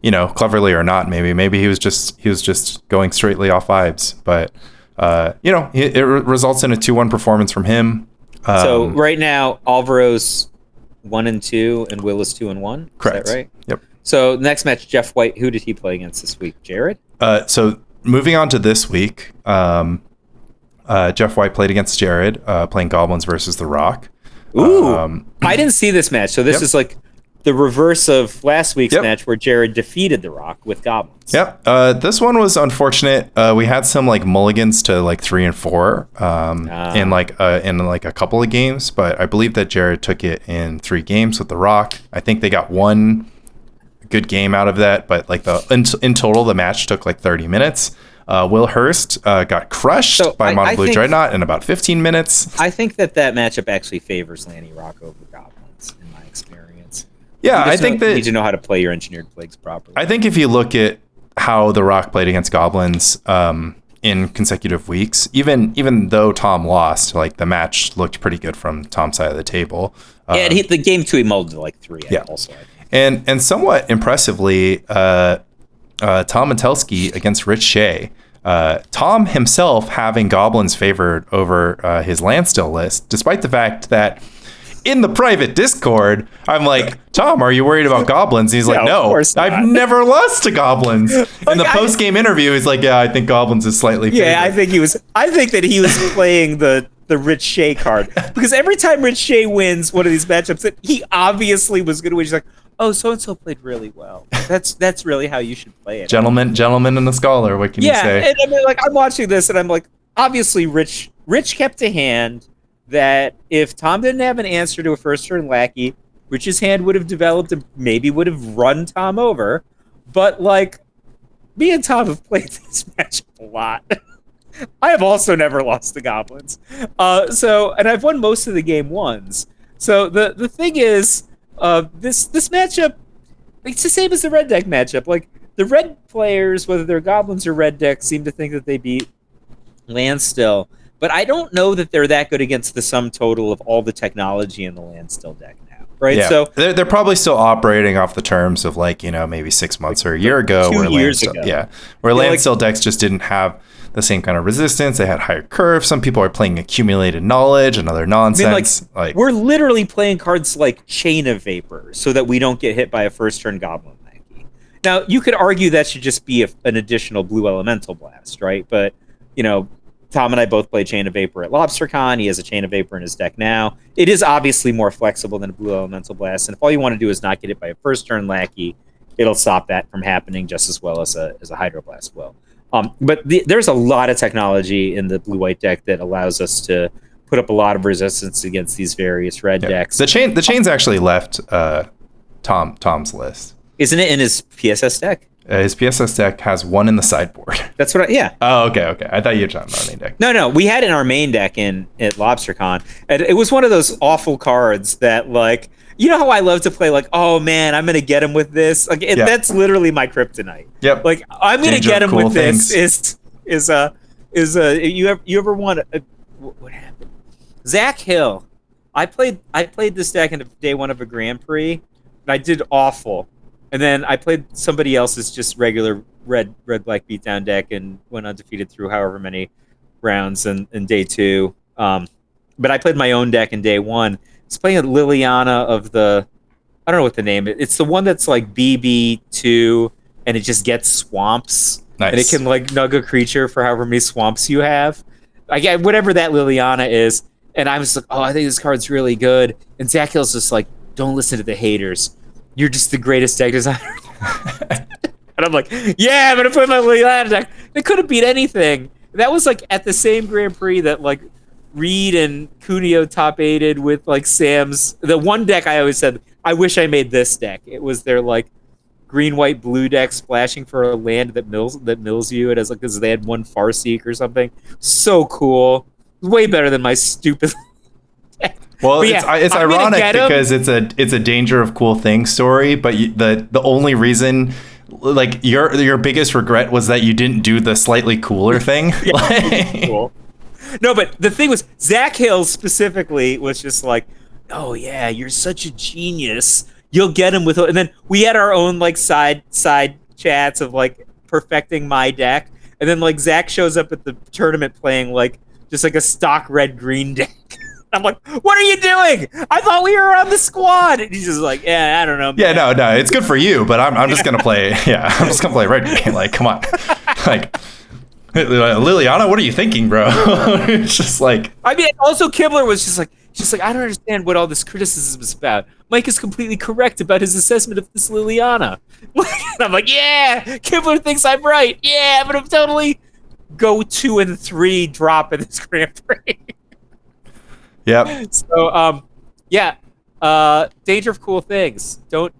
cleverly or not, maybe he was just going straightly off vibes, but it results in a 2-1 performance from him. So right now, Alvaro's 1-2 and Will is 2-1. Correct. Is that right? Yep. So next match, Jeff White. Who did he play against this week? Jared. So moving on to this week, Jeff White played against Jared, playing Goblins versus The Rock. Ooh, I didn't see this match, so this is like the reverse of last week's match where Jared defeated The Rock with Goblins. Yep. This one was unfortunate. We had some like mulligans to like 3 and 4 in like a couple of games, but I believe that Jared took it in 3 games with The Rock. I think they got one good game out of that, but like in total the match took like 30 minutes. Will Hurst got crushed by Mono Blue Dreadnought in about 15 minutes. I think that matchup actually favors Lanny Rock over Goblins in my experience. Yeah, I think that you need to know how to play your engineered plagues properly. I think if you look at how The Rock played against Goblins in consecutive weeks, even though Tom lost, like the match looked pretty good from Tom's side of the table. Yeah, the game 2 he mulled to like 3. Yeah. Also. And somewhat impressively, Tom Matelski against Rich Shea. Tom himself having Goblins favored over his Landstill list, despite the fact that in the private Discord, I'm like, Tom, are you worried about Goblins? And he's like, no, I've never lost to Goblins. In the post-game interview, he's like, yeah, I think Goblins is slightly favored. Yeah, I think that he was playing the Rich Shea card. Because every time Rich Shea wins one of these matchups that he obviously was going to win, he's like, oh, so-and-so played really well. That's really how you should play it. Gentleman and the scholar, what can you say? Yeah, and I mean, like, I'm watching this, and I'm like, obviously, Rich kept a hand that if Tom didn't have an answer to a first-turn lackey, Rich's hand would have developed and maybe would have run Tom over. But, like, me and Tom have played this matchup a lot. I have also never lost to Goblins. And I've won most of the game ones. So the thing is, this matchup, it's the same as the red deck matchup. Like, the red players, whether they're Goblins or red decks, seem to think that they beat Landstill. But I don't know that they're that good against the sum total of all the technology in the Landstill deck now, right? Yeah. So they're probably still operating off the terms of like, maybe 6 months or a year ago. 2 years ago. Yeah, where Landstill decks just didn't have the same kind of resistance. They had higher curves. Some people are playing accumulated knowledge and other nonsense. I mean, we're literally playing cards like Chain of Vapor so that we don't get hit by a first-turn Goblin lackey. Now, you could argue that should just be an additional blue elemental blast, right? But, Tom and I both play Chain of Vapor at LobsterCon. He has a Chain of Vapor in his deck now. It is obviously more flexible than a blue elemental blast, and if all you want to do is not get hit by a first-turn lackey, it'll stop that from happening just as well as a Hydroblast will. But there's a lot of technology in the blue-white deck that allows us to put up a lot of resistance against these various red decks. The chain's actually left Tom's list. Isn't it in his PSS deck? His PSS deck has 1 in the sideboard. That's what yeah. Oh, okay. I thought you were talking about main deck. No, we had it in our main deck at LobsterCon. And it was one of those awful cards that, like, you know how I love to play, like, oh man, I'm gonna get him with this. Like, that's literally my kryptonite. Yep. Like, I'm gonna get him with things. this. You ever want what happened? Zach Hill. I played this deck in day 1 of a Grand Prix, and I did awful. And then I played somebody else's just regular red black beatdown deck and went undefeated through however many rounds in day 2. But I played my own deck in day 1. It's playing a Liliana of I don't know what the name is. It's the one that's like BB2 and it just gets swamps. Nice. And it can like nug a creature for however many swamps you have. Whatever that Liliana is. And I was like, oh, I think this card's really good. And Zach Hill's just like, don't listen to the haters. You're just the greatest deck designer. And I'm like, yeah, I'm going to play my Liliana deck. It couldn't beat anything. That was like at the same Grand Prix that like Reed and Cuneo top 8'd with like Sam's. The one deck I always said, I wish I made this deck. It was their like green, white, blue deck splashing for a land that mills you. It has like this, they had 1 Farseek or something. So cool. Way better than my stupid deck. Well, it's ironic because it's a danger of cool things story, but the only reason, like, your biggest regret was that you didn't do the slightly cooler thing. Cool. No, but the thing was, Zach Hill specifically was just like, oh yeah, you're such a genius. you'll get him with, and then we had our own like side chats of like perfecting my deck, and then like Zach shows up at the tournament playing like just like a stock red green deck. I'm like, what are you doing? I thought we were on the squad. And he's just like, yeah, I don't know. Man. Yeah, no, it's good for you, but I'm just gonna play. Yeah, I'm just gonna play red green. Like, come on, like. Liliana, what are you thinking, bro? It's just like, I mean, also Kibler was just like, I don't understand what all this criticism is about. Mike is completely correct about his assessment of this Liliana. And I'm like, yeah, Kibler thinks I'm right. Yeah, but I'm totally go 2 and 3 drop in this Grand Prix. Yep. So, danger of cool things. Don't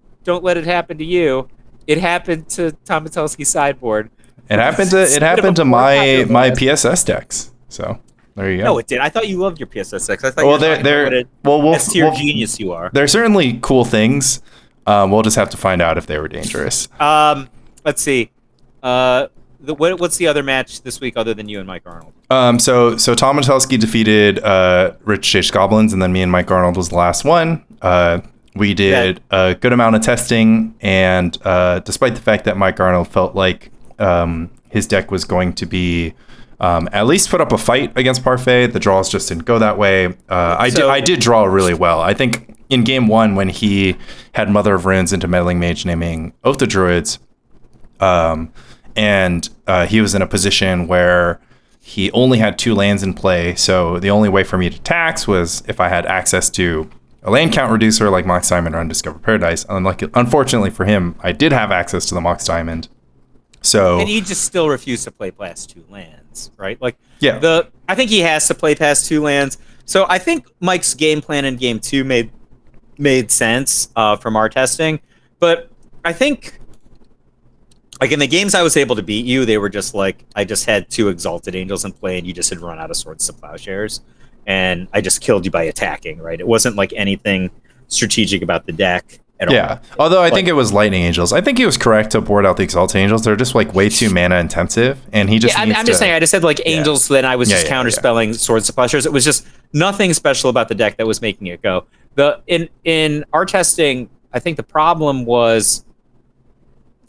let it happen to you. It happened to Tom Matelski's sideboard. It happened to my PSS decks. So there you go. No, it did. I thought you loved your PSS decks. I thought S tier genius you are. They're certainly cool things. We'll just have to find out if they were dangerous. Let's see. What's the other match this week other than you and Mike Arnold? So Tom Matelski defeated Rich Chase Goblins, and then me and Mike Arnold was the last one. We did a good amount of testing, and despite the fact that Mike Arnold felt like his deck was going to be at least put up a fight against Parfait, the draws just didn't go that way. I did draw really well. I think in game 1 when he had Mother of Runes into Meddling Mage naming Oath of Druids, and he was in a position where he only had 2 lands in play, so the only way for me to tax was if I had access to a land count reducer like Mox Diamond or Undiscovered Paradise. Unfortunately for him, I did have access to the Mox Diamond. So, and he just still refused to play past 2 lands, right? Like, yeah. I think he has to play past 2 lands. So I think Mike's game plan in game 2 made sense from our testing. But I think, like in the games I was able to beat you, they were just like, I just had 2 Exalted Angels in play, and you just had run out of Swords to Plowshares, and I just killed you by attacking, right? It wasn't like anything strategic about the deck. Yeah, although I think it was Lightning Angels. I think he was correct to board out the Exalted Angels. They're just like way too mana intensive, and he just. Yeah, I'm just saying. I just said like Angels. Then I was just counterspelling Swords to Plowshares. It was just nothing special about the deck that was making it go. In our testing, I think the problem was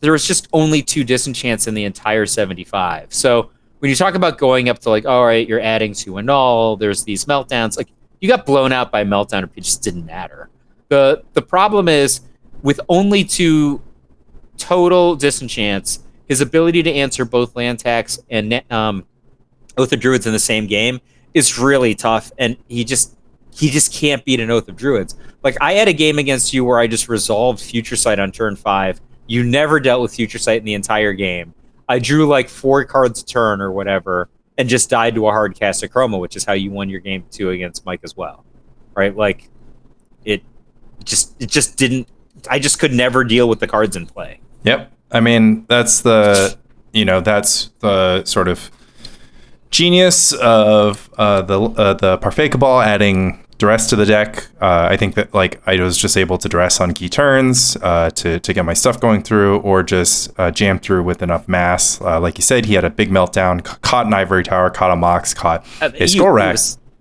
there was just only 2 disenchants in the entire 75. So when you talk about going up to like, all right, you're adding to annul. There's these meltdowns. Like you got blown out by meltdown, or it just didn't matter. The problem is, with only 2 total disenchants, his ability to answer both land tax and Oath of Druids in the same game is really tough, and he just can't beat an Oath of Druids. Like, I had a game against you where I just resolved Future Sight on turn 5. You never dealt with Future Sight in the entire game. I drew like 4 cards a turn or whatever, and just died to a hard cast of Chroma, which is how you won your game 2 against Mike as well, right? Like, it just didn't. I just could never deal with the cards in play. Yep. I mean, that's the sort of genius of the Parfait Cabal adding duress to the deck. I think that like I was just able to duress on key turns to get my stuff going through, or just jam through with enough mass. Like you said, he had a big meltdown, caught an Ivory Tower, caught a Mox, caught a Skull Rack.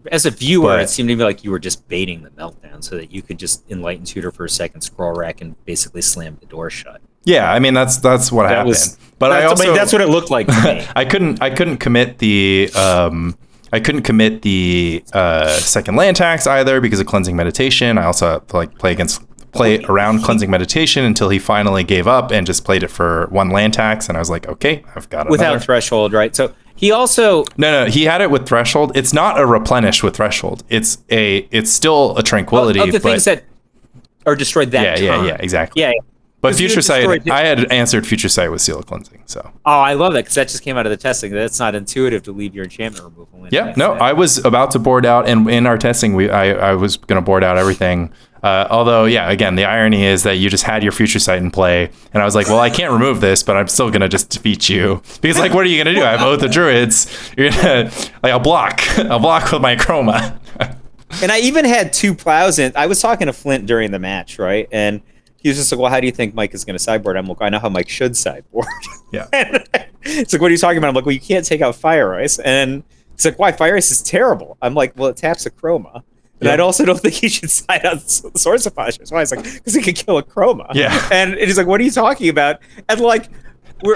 As a viewer, it seemed to me like you were just baiting the meltdown so that you could just Enlighten Tutor for a second, Scroll Rack, and basically slam the door shut. Yeah, I mean that's what happened. That's what it looked like to me. I couldn't commit the second land tax either because of Cleansing Meditation. I also had to play around Cleansing Meditation until he finally gave up and just played it for 1 land tax, and I was like, okay, I've got it without Threshold, right? So he also he had it with Threshold. It's not a replenish with Threshold. It's still a Tranquility. Of the things that are destroyed that turn. Yeah, exactly. Yeah. But Future Sight, I had answered Future Sight with Seal of Cleansing. So. Oh, I love that because that just came out of the testing. That's not intuitive to leave your enchantment removal in. Yeah, no, I was about to board out, and in our testing, I was going to board out everything. Although, yeah, again, the irony is that you just had your Future Sight in play, and I was like, well, I can't remove this, but I'm still going to just defeat you. Because, like, what are you going to do? I have Oath of Druids. You're going to, like, I'll block with my Chroma. And I even had 2 plows in. I was talking to Flint during the match, right? And he was just like, well, how do you think Mike is going to sideboard? I'm like, I know how Mike should sideboard. Yeah. It's like, what are you talking about? I'm like, well, you can't take out Fire Ice. And it's like, why? Fire Ice is terrible. I'm like, well, it taps a Chroma. And I also don't think he should side on Source of Posture. That's why it's like, because he could kill a Chroma. Yeah. And he's like, what are you talking about? And like,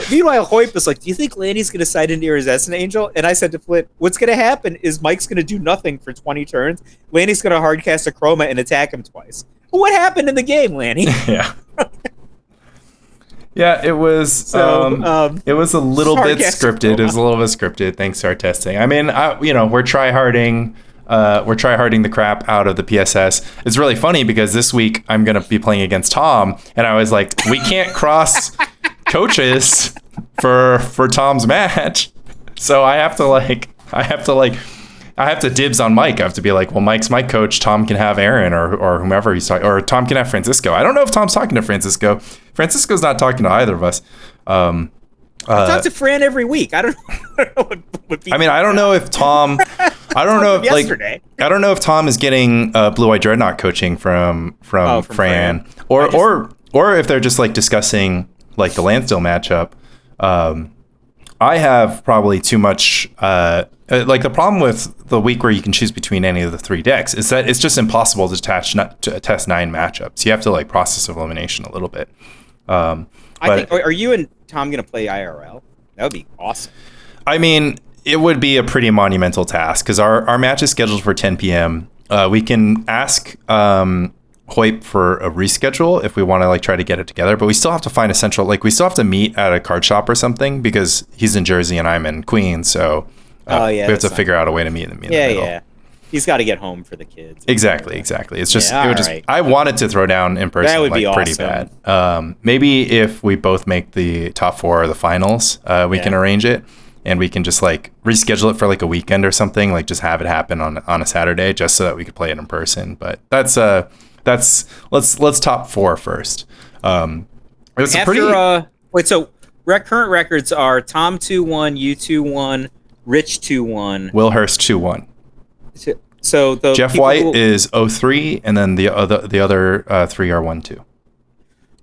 meanwhile, Hoyp is like, do you think Lanny's going to side into your Iridescent Angel? And I said to Flint, what's going to happen is Mike's going to do nothing for 20 turns. Lanny's going to hardcast a Chroma and attack him twice. What happened in the game, Lanny? Yeah. Yeah, it was it was a little bit scripted. It was a little bit scripted, thanks to our testing. I mean, we're tryharding the crap out of the PSS. It's really funny because this week I'm going to be playing against Tom, and I was like, we can't cross coaches for Tom's match. So I have to dibs on Mike. I have to be like, well, Mike's my coach. Tom can have Aaron or whomever he's talking, or Tom can have Francisco. I don't know if Tom's talking to Francisco. Francisco's not talking to either of us. I talk to Fran every week. I don't know I mean, I don't know if Tom. I don't know if I don't know if Tom is getting Blue Eye Dreadnought coaching from Fran, or if they're just like discussing like the Lansdale matchup. I have probably too much. Like the problem with the week where you can choose between any of the 3 decks is that it's just impossible to test 9 matchups. You have to like process of elimination a little bit. I think. Are you and Tom going to play IRL? That would be awesome. I mean, it would be a pretty monumental task because our match is scheduled for 10 p.m. We can ask Hoyp for a reschedule if we want to like try to get it together, but we still have to find a central. Like we still have to meet at a card shop or something because he's in Jersey and I'm in Queens, so. We have to figure out a way to meet in the middle. Yeah. He's got to get home for the kids. Exactly. It's just, I wanted to throw down in person. That would be pretty awesome. bad. Maybe if we both make the top 4 or the finals, we can arrange it and we can just like reschedule it for like a weekend or something, like just have it happen on a Saturday just so that we could play it in person. But let's top 4 first. It's so current records are Tom 2-1, you 2-1, Rich 2-1, Will Hurst 2-1. So the Jeff White is 0-3, and then the other 3 are 1-2.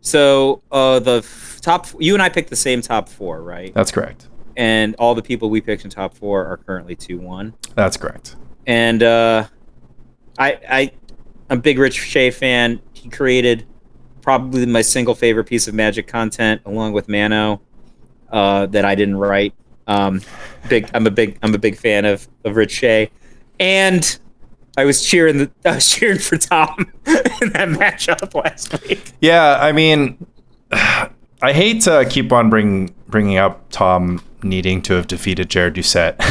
So the top, you and I picked the same top 4, right? That's correct. And all the people we picked in top 4 are currently 2-1. That's correct. And I'm a big Rich Shea fan. He created probably my single favorite piece of Magic content, along with Mano, that I didn't write. I'm a big fan of Rich Shea, and I was cheering for Tom in that matchup last week. Yeah, I mean, I hate to keep on bringing up Tom needing to have defeated Jared Doucette.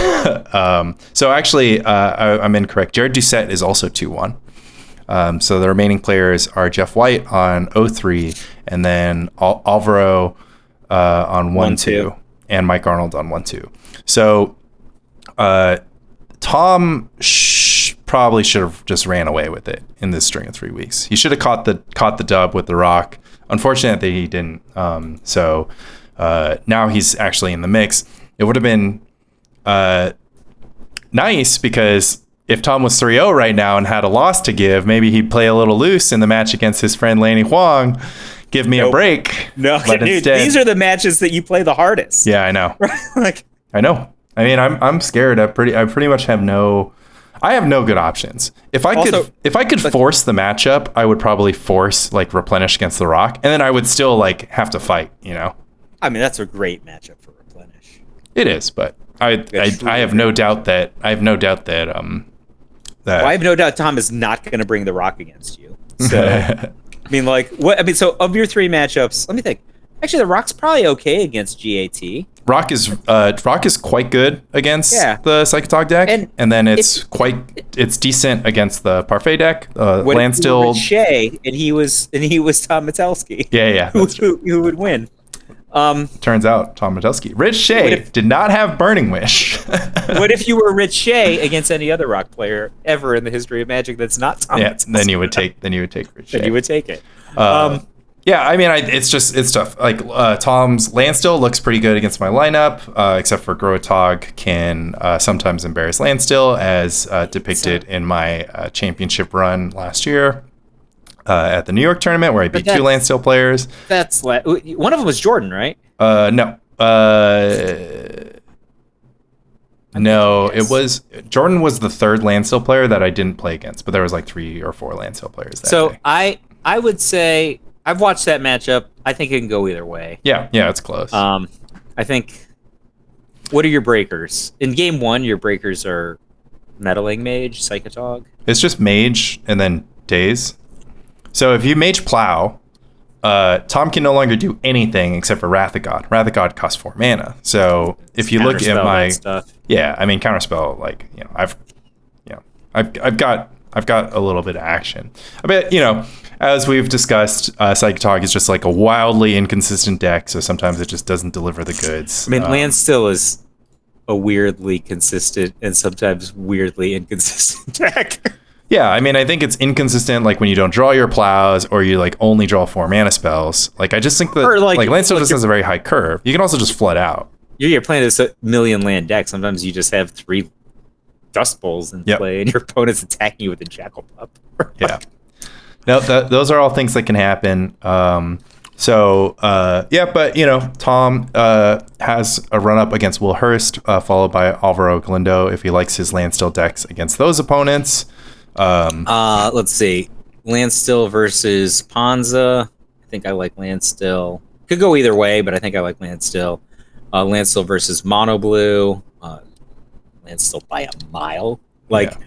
So actually, I'm incorrect. Jared Doucette is also 2-1. So the remaining players are Jeff White on 0-3, and then Alvaro on 1-2. And Mike Arnold on 1-2. So Tom probably should have just ran away with it in this string of 3 weeks. He should have caught the dub with the Rock. Unfortunately, he didn't. So now he's actually in the mix. It would have been nice because if Tom was 3-0 right now and had a loss to give, maybe he'd play a little loose in the match against his friend Lanny Huang. Give me a break. No, dude, these are the matches that you play the hardest. Yeah, I know. Like, I know. I mean, I'm scared. I pretty much have no good options. If I could force the matchup, I would probably force like Replenish against the Rock, and then I would still like have to fight. I mean, that's a great matchup for Replenish. It is, but I have no doubt that I have no doubt Tom is not going to bring the Rock against you. So. I mean, like, what? I mean, so of your 3 matchups, let me think. Actually, the Rock's probably okay against GAT. Rock is quite good against the Psychotog deck, and then it's decent against the Parfait deck. Landstill, Shea, and he was Tom Metelsky. Yeah, who would win? Turns out Tom Metelsky. Rich Shea did not have Burning Wish. What if you were Rich Shea against any other Rock player ever in the history of Magic that's not Tom Metelsky? Then you would take Rich Shea. Then you would take it. Yeah, I mean, it's tough. Like Tom's Landstill looks pretty good against my lineup, except for Grotog can sometimes embarrass Landstill, as depicted in my championship run last year. At the New York tournament where I beat 2 Landstill players. That's one of them was Jordan, right? No. No, it was Jordan was the third Landstill player that I didn't play against, but there was like 3 or 4 Landstill players that So day. I would say I've watched that matchup. I think it can go either way. Yeah, it's close. I think. What are your breakers in game 1? Your breakers are meddling mage, psychotog. It's just mage and then daze. So if you mage plow, Tom can no longer do anything except for Wrath of God. Wrath of God costs 4 mana. So if you look at my stuff. Yeah, I mean counterspell, like, you know, I've got a little bit of action. I bet, you know, as we've discussed, Psychotog is just like a wildly inconsistent deck, so sometimes it just doesn't deliver the goods. I mean, Landstill is a weirdly consistent and sometimes weirdly inconsistent deck. Yeah, I mean, I think it's inconsistent, like when you don't draw your plows or you like only draw 4 mana spells. Like, I just think that like Landstill just has a very high curve. You can also just flood out. You're playing this million land deck. Sometimes you just have 3 Dust Bowls in play, and your opponent's attacking you with a Jackal Pup. Yeah. No, those are all things that can happen. But you know, Tom has a run up against Will Hurst, followed by Alvaro Galindo if he likes his Landstill decks against those opponents. Let's see, Landstill versus Ponza. I think I like Landstill. Could go either way, but I think I like Landstill. Landstill versus Mono Blue. Landstill by a mile. Like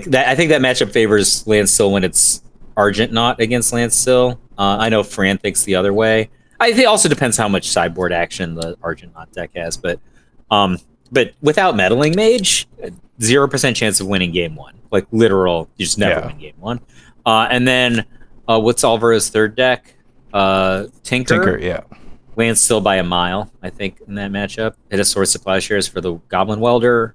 that. I think that matchup favors Landstill when it's Argent Knot against Landstill. I know Fran thinks the other way. I think it also depends how much sideboard action the Argent Knot deck has, but without meddling mage, 0% chance of winning game 1. Like literal, you just never win game 1. And then what's Alvaro's third deck? Tinker, yeah. Landstill by a mile, I think, in that matchup. It has Sword Supply shares for the Goblin Welder.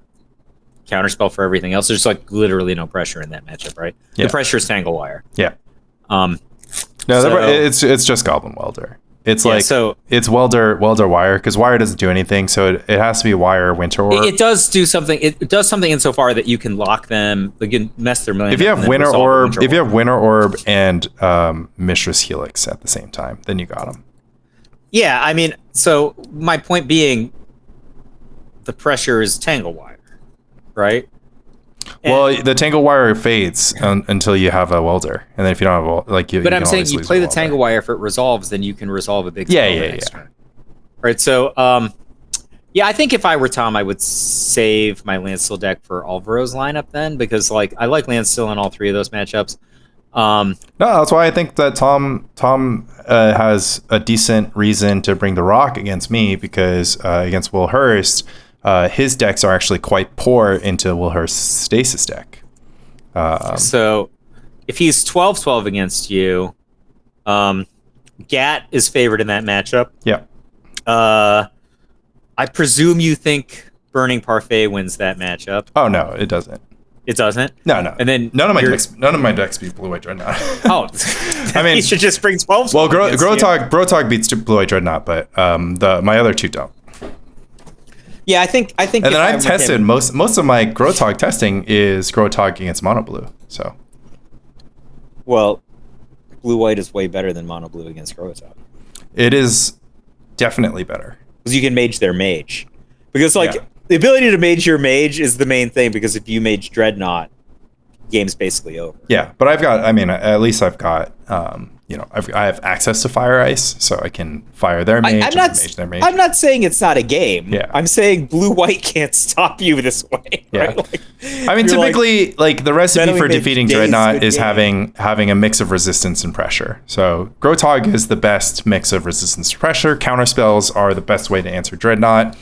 Counterspell for everything else. There's like literally no pressure in that matchup, right? Yeah. The pressure is Tangle Wire. Yeah. It's just Goblin Welder. It's it's Welder Wire, because Wire doesn't do anything, so it has to be Wire Winter Orb. It does do something. It does something insofar that you can lock them. You can mess their million. If you have Winter Orb and Mishra's Helix at the same time, then you got them. Yeah, I mean, so my point being, the pressure is Tangle Wire, right? Well, the Tangle Wire fades until you have a Welder, and then if you don't have But I'm saying you play the Tangle Wire. If it resolves, then you can resolve a big spell. Yeah. Right. So, I think if I were Tom, I would save my Landstill deck for Alvaro's lineup then, because like I like Landstill in all 3 of those matchups. No, that's why I think that Tom has a decent reason to bring the rock against me, because against Will Hurst, his decks are actually quite poor into Will Hurst's Stasis deck. So if he's 12-12 against you, Gat is favored in that matchup. Yeah. I presume you think Burning Parfait wins that matchup. Oh no, it doesn't. It doesn't? No. And then none of my decks beat Blue White Dreadnought. Oh, I mean, he should just bring 12. Well, Grotog beats Blue White Dreadnought, but my other 2 don't. Yeah, I think. And then I've tested most of my Grotog testing is Grotog against Mono Blue. So, well, Blue White is way better than Mono Blue against Grotog. It is definitely better because you can mage their mage. Because the ability to mage your mage is the main thing. Because if you mage Dreadnought, game's basically over. Yeah, but at least I've got I have access to Fire Ice, so I can fire their mage and mage their mage. I'm not saying it's not a game. Yeah. I'm saying Blue-White can't stop you this way. Yeah. Right? Like, I mean, typically, the recipe for defeating Dreadnought is having a mix of resistance and pressure. So Grotog is the best mix of resistance to pressure. Counterspells are the best way to answer Dreadnought.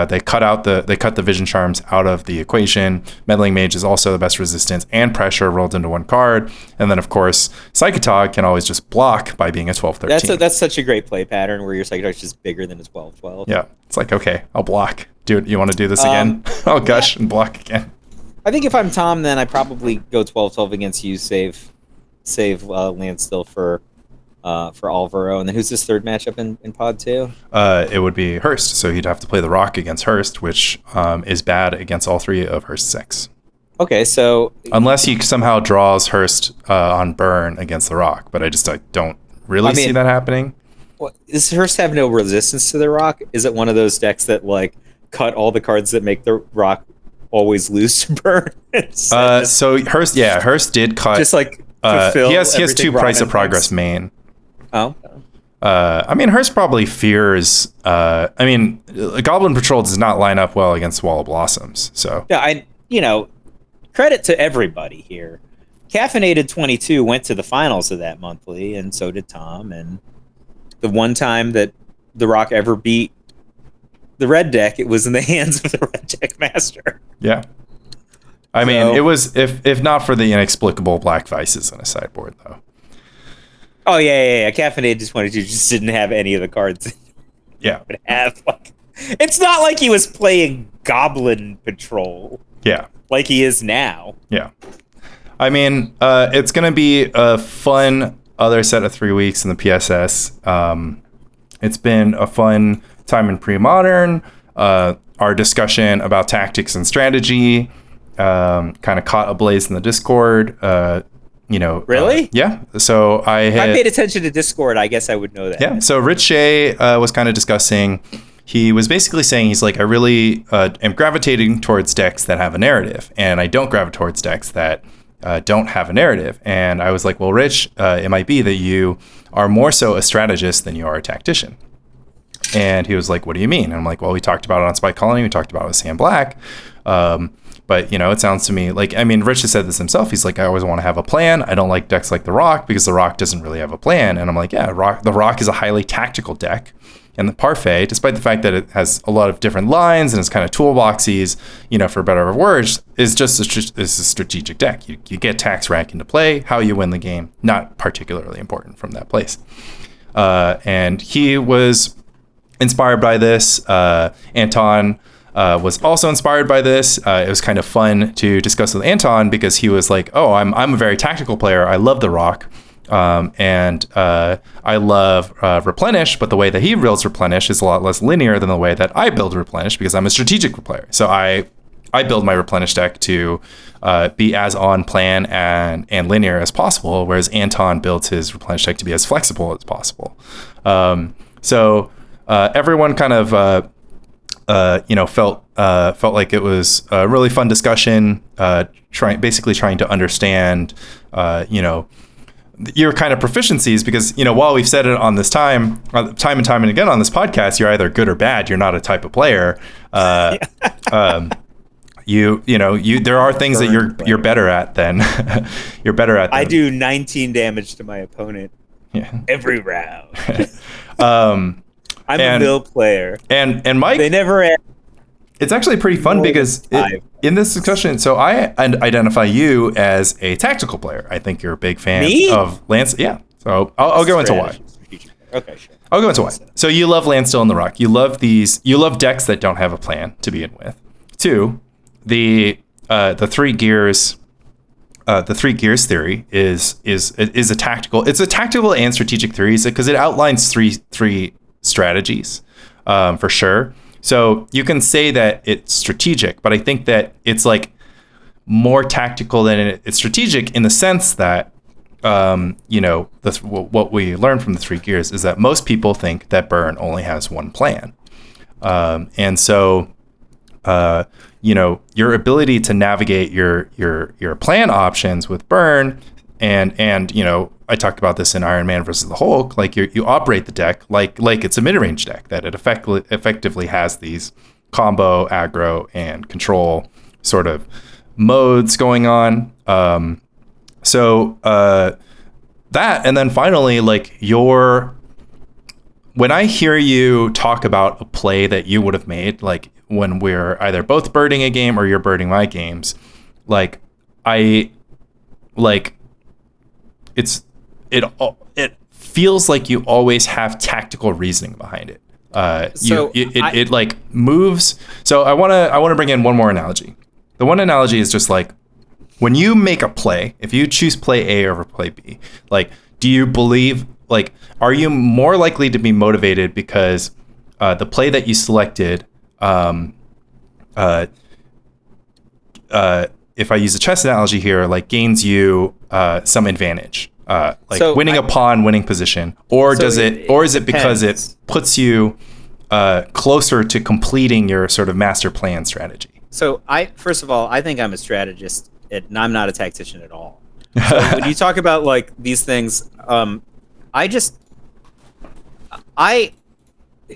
They cut the Vision Charms out of the equation. Meddling Mage is also the best resistance and pressure rolled into one card. And then, of course, Psychotog can always just block by being a 12-13. That's such a great play pattern where your Psychotog is just bigger than a 12-12. Yeah, it's like, okay, I'll block. Dude, you want to do this again? I'll gush and block again. I think if I'm Tom, then I probably go 12-12 against you, save Landstill for Alvaro. And then who's this third matchup in Pod 2? It would be Hurst, so he'd have to play the Rock against Hurst, which is bad against all 3 of Hurst's decks. Okay, so unless he somehow draws Hurst on burn against the Rock, but I don't really see that happening. Does Hurst have no resistance to the Rock? Is it one of those decks that like cut all the cards that make the rock always lose to burn. So Hurst did cut. Just like fulfill he has 2 Robin Price of Progress thinks. main. Oh. I mean, Hurst probably fears. Goblin Patrol does not line up well against Wall of Blossoms. So Yeah, credit to everybody here. Caffeinated 22 went to the finals of that monthly, and so did Tom. And the one time that the Rock ever beat the red deck, it was in the hands of the red deck master. yeah, I mean, it was if not for the inexplicable black vices in a sideboard though. Oh yeah. Caffeinated 22 just didn't have any of the cards. Yeah, Would have it's not like he was playing Goblin Patrol. Yeah, like he is now. Yeah, I mean, it's gonna be a fun other set of 3 weeks in the PSS. It's been a fun time in pre-modern. Our discussion about tactics and strategy kind of caught ablaze in the Discord. Really? Yeah. So if I paid attention to Discord, I guess I would know that. Yeah. So Rich Shea was kind of discussing. He was basically saying he's like, I really am gravitating towards decks that have a narrative, and I don't gravitate towards decks that don't have a narrative. And I was like, well, Rich, it might be that you are more so a strategist than you are a tactician. And he was like, what do you mean? And I'm like, well, we talked about it on Spike Colony. We talked about it with Sam Black. But, it sounds to me like, I mean, Rich has said this himself. He's like, I always want to have a plan. I don't like decks like the Rock because the Rock doesn't really have a plan. And I'm like, yeah, the Rock is a highly tactical deck. And the Parfait, despite the fact that it has a lot of different lines and it's kind of toolboxies, for better or worse, is just a strategic deck. You get tax rank into play. How you win the game, not particularly important from that place. And he was inspired by this. Anton was also inspired by this. It was kind of fun to discuss with Anton because he was like, oh, I'm a very tactical player. I love the Rock. And I love Replenish, but the way that he builds Replenish is a lot less linear than the way that I build Replenish because I'm a strategic player. So I build my Replenish deck to be as on plan and linear as possible, whereas Anton builds his Replenish deck to be as flexible as possible. So everyone kind of felt like it was a really fun discussion, basically trying to understand, your kind of proficiencies, because while we've said it on this time and time again on this podcast, you're either good or bad. You're not a type of player. There are things that you're better at than you're better at. I do 19 damage to my opponent every round. I'm a mill player, and Mike. They never. It's actually pretty fun because in this discussion, so I identify you as a tactical player. I think you're a big fan of Lance. Yeah. So I'll go into why. Okay, sure. I'll go into why. So you love Landstill and the Rock. You love decks that don't have a plan to begin with. 2, the 3 gears. The 3 gears theory is a tactical. It's a tactical and strategic theory because it outlines three strategies, for sure. So you can say that it's strategic, but I think that it's like more tactical than it's strategic in the sense that, what we learned from the 3 gears is that most people think that Burn only has one plan. And so, your ability to navigate your plan options with Burn and I talked about this in Iron Man versus the Hulk. Like you operate the deck like it's a mid-range deck that it effectively has these combo, aggro, and control sort of modes going on. That, and then finally, like when I hear you talk about a play that you would have made, like when we're either both birding a game or you're birding my games, it feels like you always have tactical reasoning behind it. It like moves. So I want to bring in one more analogy. The one analogy is just like when you make a play, if you choose play A over play B, like, do you believe, like, are you more likely to be motivated because the play that you selected, if I use a chess analogy here, like gains you some advantage, winning a pawn, winning position, or is it because it puts you closer to completing your sort of master plan strategy? So first of all, I think I'm a strategist, and I'm not a tactician at all. So when you talk about like these things, I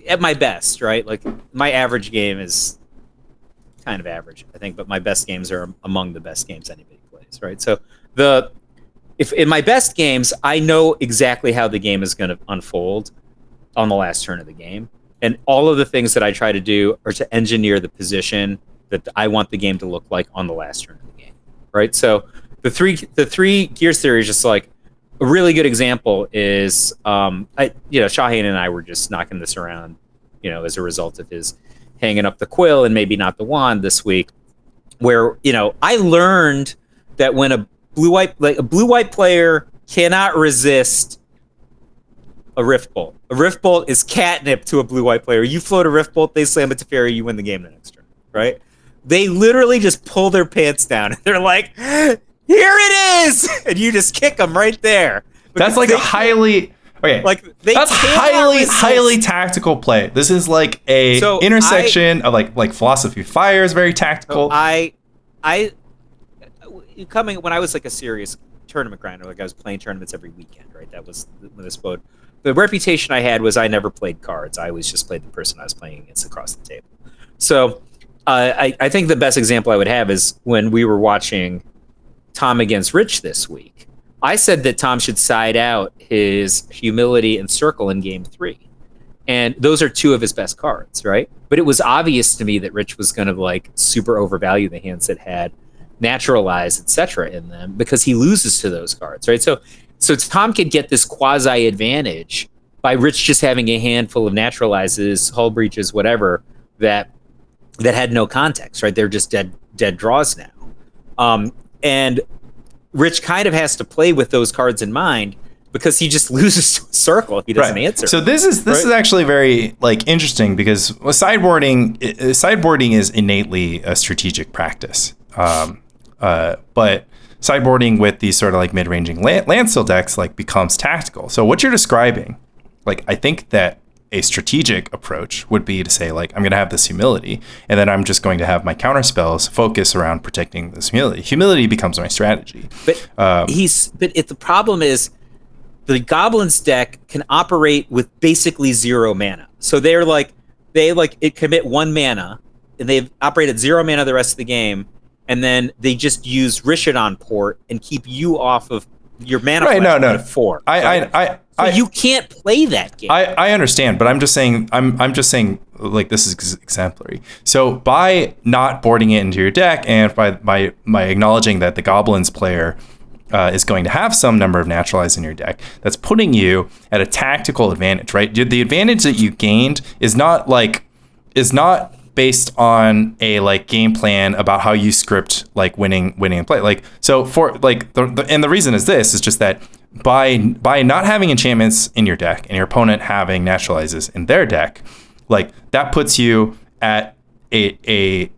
at my best, right? Like my average game is kind of average, I think, but my best games are among the best games anybody plays, right? So if in my best games, I know exactly how the game is going to unfold on the last turn of the game, and all of the things that I try to do are to engineer the position that I want the game to look like on the last turn of the game, right? So the three gears theory is just like a really good example is Shaheen and I were just knocking this around, as a result of his hanging up the quill and maybe not the wand this week, where I learned that when a blue-white player cannot resist a Rift Bolt. A Rift Bolt is catnip to a blue-white player. You float a Rift Bolt, they slam it to Fairy, you win the game the next turn, right? They literally just pull their pants down and they're like, here it is! And you just kick them right there. That's like a highly... Okay, that's highly tactical play. This is like a intersection of like philosophy fire is very tactical. When I was like a serious tournament grinder, like I was playing tournaments every weekend, right? That was when this boat. The reputation I had was I never played cards. I always just played the person I was playing against across the table. So I think the best example I would have is when we were watching Tom against Rich this week. I said that Tom should side out his humility and circle in game 3. And those are two of his best cards, right? But it was obvious to me that Rich was going to like super overvalue the hands that had naturalize, etc. in them because he loses to those cards, right? So Tom could get this quasi advantage by Rich just having a handful of naturalizes, hull breaches, whatever, that had no context, right? They're just dead draws now. And Rich kind of has to play with those cards in mind because he just loses to a circle if he doesn't answer. So this is actually very like interesting because sideboarding is innately a strategic practice. But sideboarding with these sort of like mid-ranging landstill decks like becomes tactical. So what you're describing, like I think that a strategic approach would be to say like I'm going to have this humility and then I'm just going to have my counter spells focus around protecting this humility. Humility becomes my strategy. But the problem is the Goblins deck can operate with basically 0 mana. So they commit 1 mana and they operate at 0 mana the rest of the game. And then they just use Rishodon port and keep you off of your mana. Right? No. 4. So you can't play that game. I understand, but I'm just saying. I'm just saying like this is exemplary. So by not boarding it into your deck and by acknowledging that the Goblins player is going to have some number of naturalized in your deck, that's putting you at a tactical advantage, right? The advantage that you gained is not based on a like game plan about how you script like winning play. Like so for like the reason is this is just that by not having enchantments in your deck and your opponent having naturalizes in their deck, like that puts you at a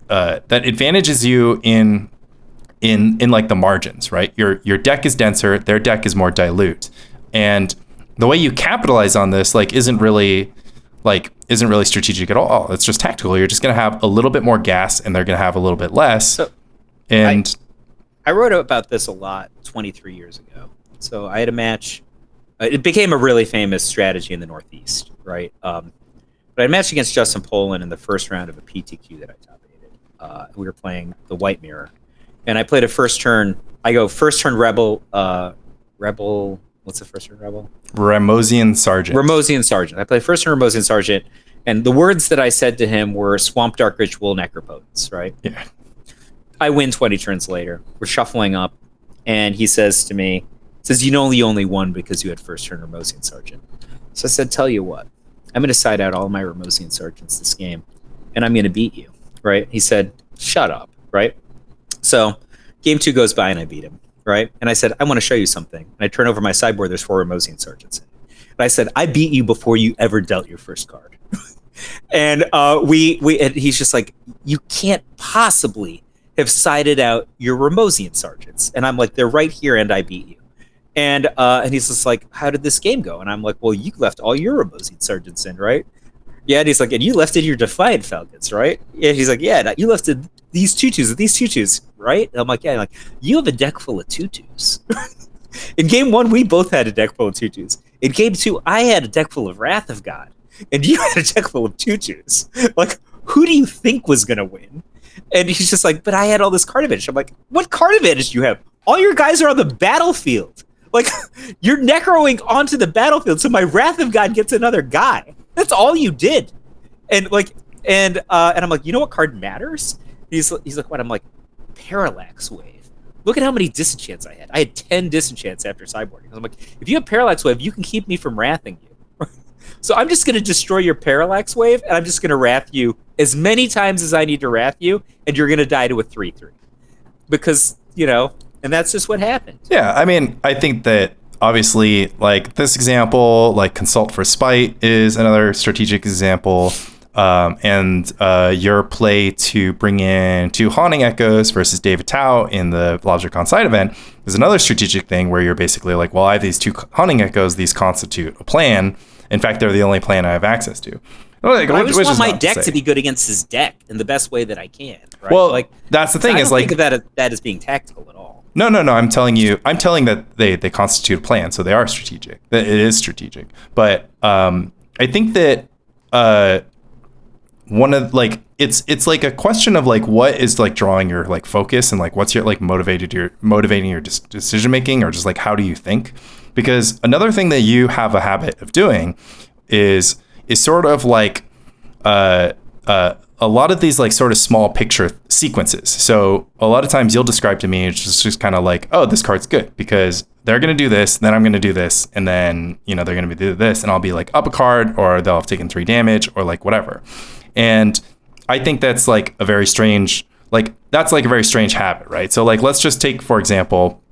that advantages you in like the margins, right? Your deck is denser, their deck is more dilute, and the way you capitalize on this like isn't really strategic at all. It's just tactical. You're just going to have a little bit more gas and they're going to have a little bit less. So, and I wrote about this a lot 23 years ago. So I had a match. It became a really famous strategy in the Northeast, right? But I matched against Justin Poland in the first round of a PTQ that I top-aided. We were playing the White Mirror. And I played a first turn. I go first turn Rebel. What's the first turn Rebel? Ramosian Sergeant. I played first turn Ramosian Sergeant, and the words that I said to him were Swamp Dark Ritual Necropotence, right? Yeah. I win 20 turns later. We're shuffling up, and he says to me, you only won because you had first turn Ramosian Sergeant. So I said, tell you what, I'm going to side out all my Ramosian Sergeants this game, and I'm going to beat you, right? He said, shut up, right? So game 2 goes by, and I beat him. Right? And I said, I want to show you something. And I turn over my sideboard, there's 4 Ramosian Sergeants in it. And I said, I beat you before you ever dealt your first card. And and he's just like, you can't possibly have sided out your Ramosian Sergeants. And I'm like, they're right here and I beat you. And he's just like, how did this game go? And I'm like, well, you left all your Ramosian Sergeants in, right? Yeah, and he's like, and you lifted your Defiant Falcons, right? Yeah, he's like, yeah, you lifted these tutus, right? And I'm like, yeah, like, you have a deck full of tutus. In game 1, we both had a deck full of tutus. In game 2, I had a deck full of Wrath of God, and you had a deck full of tutus. Like, who do you think was gonna win? And he's just like, but I had all this card advantage. I'm like, what card advantage do you have? All your guys are on the battlefield. Like, you're necroing onto the battlefield, so my Wrath of God gets another guy. That's all you did. And like, and I'm like, you know what card matters? He's like, what? I'm like, Parallax Wave. Look at how many disenchants I had. I had 10 disenchants after sideboarding. I'm like, if you have Parallax Wave, you can keep me from wrathing you. So I'm just going to destroy your Parallax Wave, and I'm just going to wrath you as many times as I need to wrath you, and you're going to die to a 3/3. Because, you know, and that's just what happened. Yeah, I mean, I think that obviously, like this example, like Consult for Spite is another strategic example. And your play to bring in 2 Haunting Echoes versus David Tao in the LobsterCon side event is another strategic thing where you're basically like, well, I have these 2 Haunting Echoes, these constitute a plan. In fact, they're the only plan I have access to. Like, I just want my deck to be good against his deck in the best way that I can. Right? Well, like, that's the thing. I is don't like think of that as being tactical at all. No. I'm telling that they constitute a plan, so they are strategic. It is strategic, but I think that one of like it's like a question of like what is like drawing your like focus and like what's your like motivating your decision making, or just like how do you think? Because another thing that you have a habit of doing is sort of like a lot of these like sort of small picture sequences. So a lot of times you'll describe to me, it's just kind of like, oh, this card's good because they're going to do this, then I'm going to do this, and then, you know, they're going to do this, and I'll be like up a card, or they'll have taken 3 damage, or like whatever. And I think that's like a very strange, like that's like a very strange habit, right? So like, let's just take, for example,